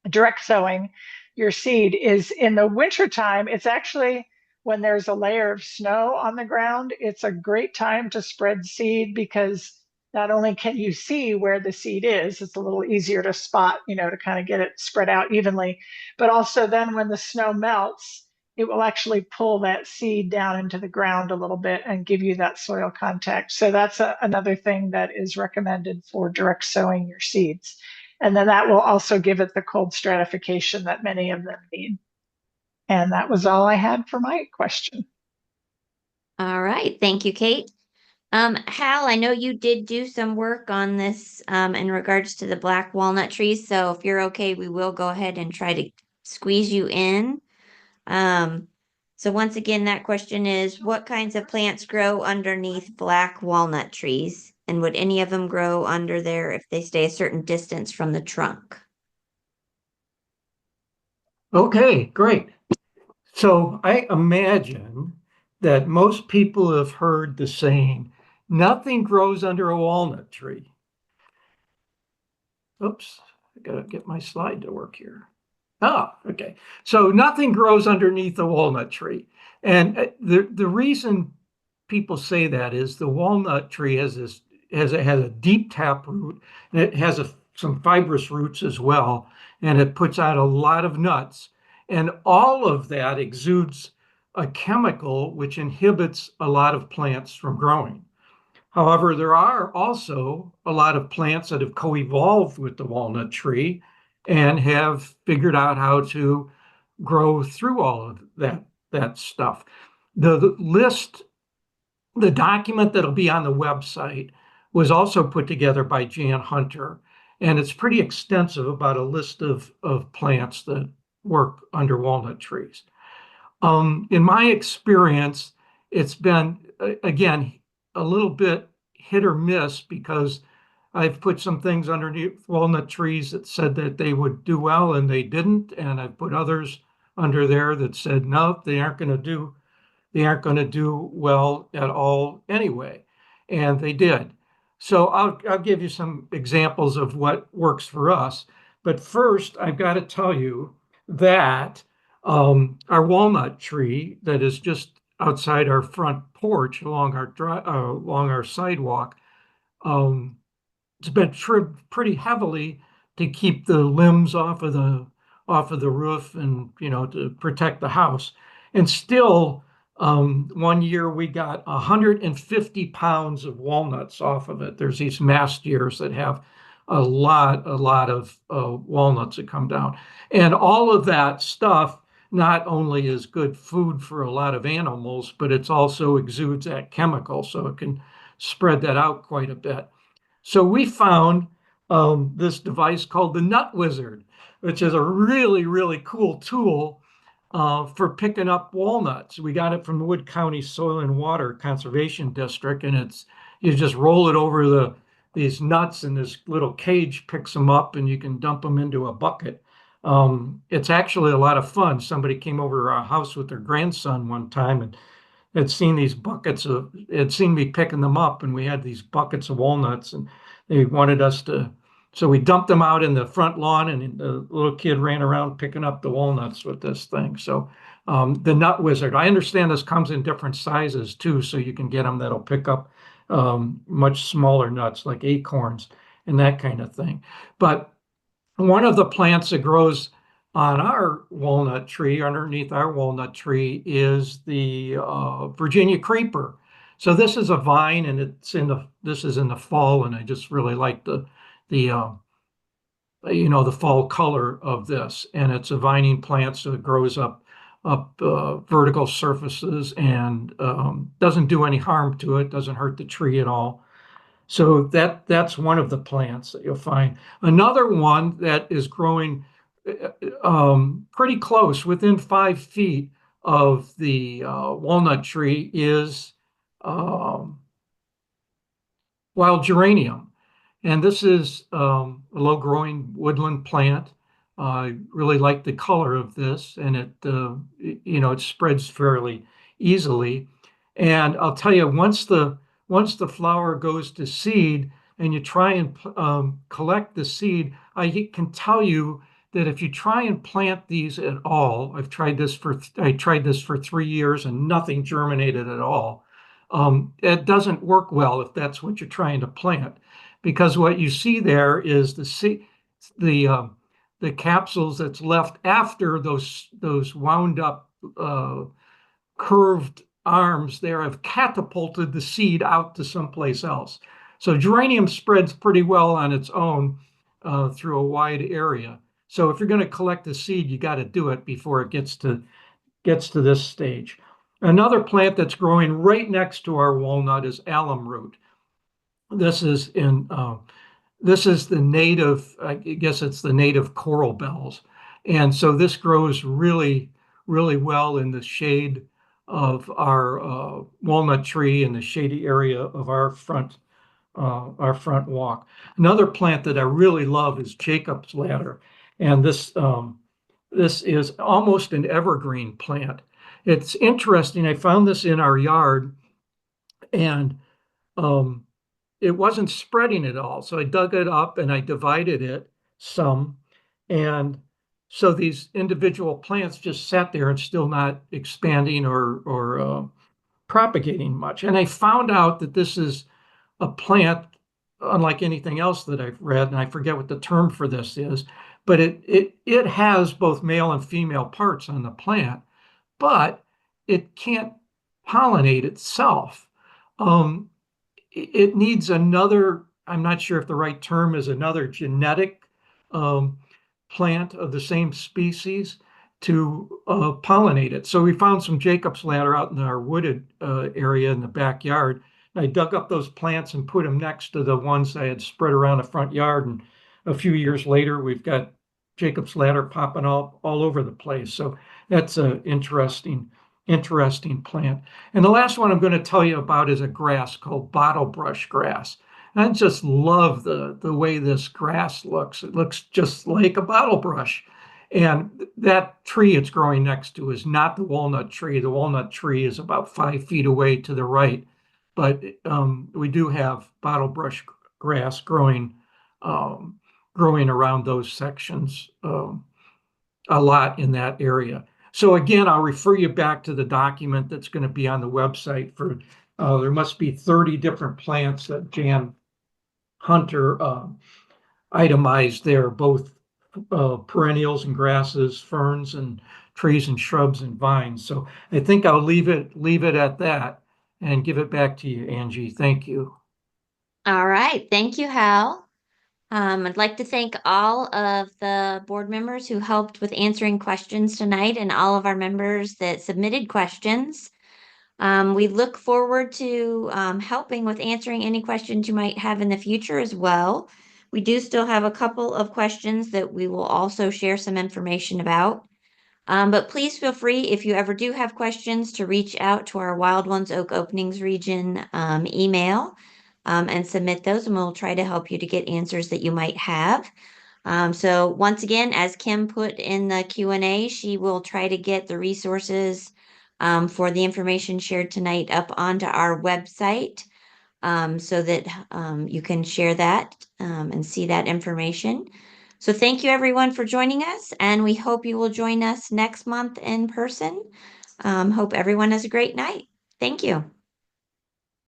direct sowing your seed is in the wintertime, it's actually when there's a layer of snow on the ground, it's a great time to spread seed because not only can you see where the seed is, it's a little easier to spot, to kind of get it spread out evenly, but also then when the snow melts, it will actually pull that seed down into the ground a little bit and give you that soil contact. So that's another thing that is recommended for direct sowing your seeds. And then that will also give it the cold stratification that many of them need. And that was all I had for my question. All right, thank you, Kate. Hal, I know you did do some work on this in regards to the black walnut trees. So if you're okay, we will go ahead and try to squeeze you in. So once again, that question is, what kinds of plants grow underneath black walnut trees? And would any of them grow under there if they stay a certain distance from the trunk? Okay, great. So I imagine that most people have heard the saying, nothing grows under a walnut tree. Oops, I gotta get my slide to work here. Okay. So nothing grows underneath a walnut tree. And the reason people say that is the walnut tree has a deep taproot and it has a some fibrous roots as well, and it puts out a lot of nuts. And all of that exudes a chemical which inhibits a lot of plants from growing. However, there are also a lot of plants that have co-evolved with the walnut tree and have figured out how to grow through all of that stuff. The list, the document that'll be on the website was also put together by Jan Hunter, and it's pretty extensive about a list of plants that work under walnut trees. In my experience, it's been, again, a little bit hit or miss because I've put some things underneath walnut trees that said that they would do well and they didn't, and I've put others under there that said no, they aren't going to do well at all anyway, and they did. So I'll give you some examples of what works for us. But first, I've got to tell you that our walnut tree that is just outside our front porch along our sidewalk, it's been trimmed pretty heavily to keep the limbs off of the roof and to protect the house. And still, one year we got 150 pounds of walnuts off of it. There's these mast years that have a lot of walnuts that come down. And all of that stuff not only is good food for a lot of animals, but it's also exudes that chemical, so it can spread that out quite a bit. So we found this device called the Nut Wizard, which is a really, really cool tool for picking up walnuts. We got it from the Wood County Soil and Water Conservation District, and you just roll it over these nuts, and this little cage picks them up, and you can dump them into a bucket. It's actually a lot of fun. Somebody came over to our house with their grandson one time and had seen me picking them up, and we had these buckets of walnuts, and they wanted us to. So we dumped them out in the front lawn, and the little kid ran around picking up the walnuts with this thing. So the Nut Wizard, I understand this comes in different sizes too, so you can get them that'll pick up much smaller nuts like acorns and that kind of thing. But one of the plants that grows on our walnut tree, underneath our walnut tree, is the Virginia creeper. So this is a vine, and this is in the fall, and I just really like the fall color of this. And it's a vining plant, so it grows up vertical surfaces and doesn't do any harm to it, doesn't hurt the tree at all. So that's one of the plants that you'll find. Another one that is growing pretty close, within 5 feet of the walnut tree, is wild geranium. And this is a low-growing woodland plant. I really like the color of this, and it spreads fairly easily. And I'll tell you, once the flower goes to seed and you try and collect the seed, I can tell you that if you try and plant these at all, I tried this for 3 years and nothing germinated at all. It doesn't work well if that's what you're trying to plant, because what you see there is the capsules that's left after those wound up curved arms there have catapulted the seed out to someplace else. So geranium spreads pretty well on its own through a wide area. So if you're going to collect the seed, you got to do it before it gets to this stage. Another plant that's growing right next to our walnut is alum root. This is the native, I guess it's the native coral bells. And so this grows really, really well in the shade of our walnut tree in the shady area of our front walk. Another plant that I really love is Jacob's ladder. And this is almost an evergreen plant. It's interesting. I found this in our yard, and it wasn't spreading at all. So I dug it up and I divided it some. And so these individual plants just sat there and still not expanding or propagating much. And I found out that this is a plant unlike anything else that I've read, and I forget what the term for this is, but it has both male and female parts on the plant, but it can't pollinate itself. It needs another, I'm not sure if the right term is another genetic plant of the same species to pollinate it. So we found some Jacob's ladder out in our wooded area in the backyard. And I dug up those plants and put them next to the ones I had spread around the front yard. And a few years later, we've got Jacob's ladder popping all over the place. So that's an interesting plant. And the last one I'm going to tell you about is a grass called bottlebrush grass. And I just love the way this grass looks. It looks just like a bottle brush. And that tree it's growing next to is not the walnut tree. The walnut tree is about 5 feet away to the right. But we do have bottlebrush grass growing around those sections a lot in that area. So again, I'll refer you back to the document that's going to be on the website for, there must be 30 different plants that Jan Hunter itemized there, both perennials and grasses, ferns and trees and shrubs and vines. So I think I'll leave it at that and give it back to you, Angie. Thank you. All right. Thank you, Hal. I'd like to thank all of the board members who helped with answering questions tonight and all of our members that submitted questions. We look forward to helping with answering any questions you might have in the future as well. We do still have a couple of questions that we will also share some information about. But please feel free, if you ever do have questions, to reach out to our Wild Ones Oak Openings Region email. And submit those, and we'll try to help you to get answers that you might have. So once again, as Kim put in the Q&A, she will try to get the resources for the information shared tonight up onto our website so that you can share that and see that information. So thank you everyone for joining us, and we hope you will join us next month in person. Hope everyone has a great night. Thank you.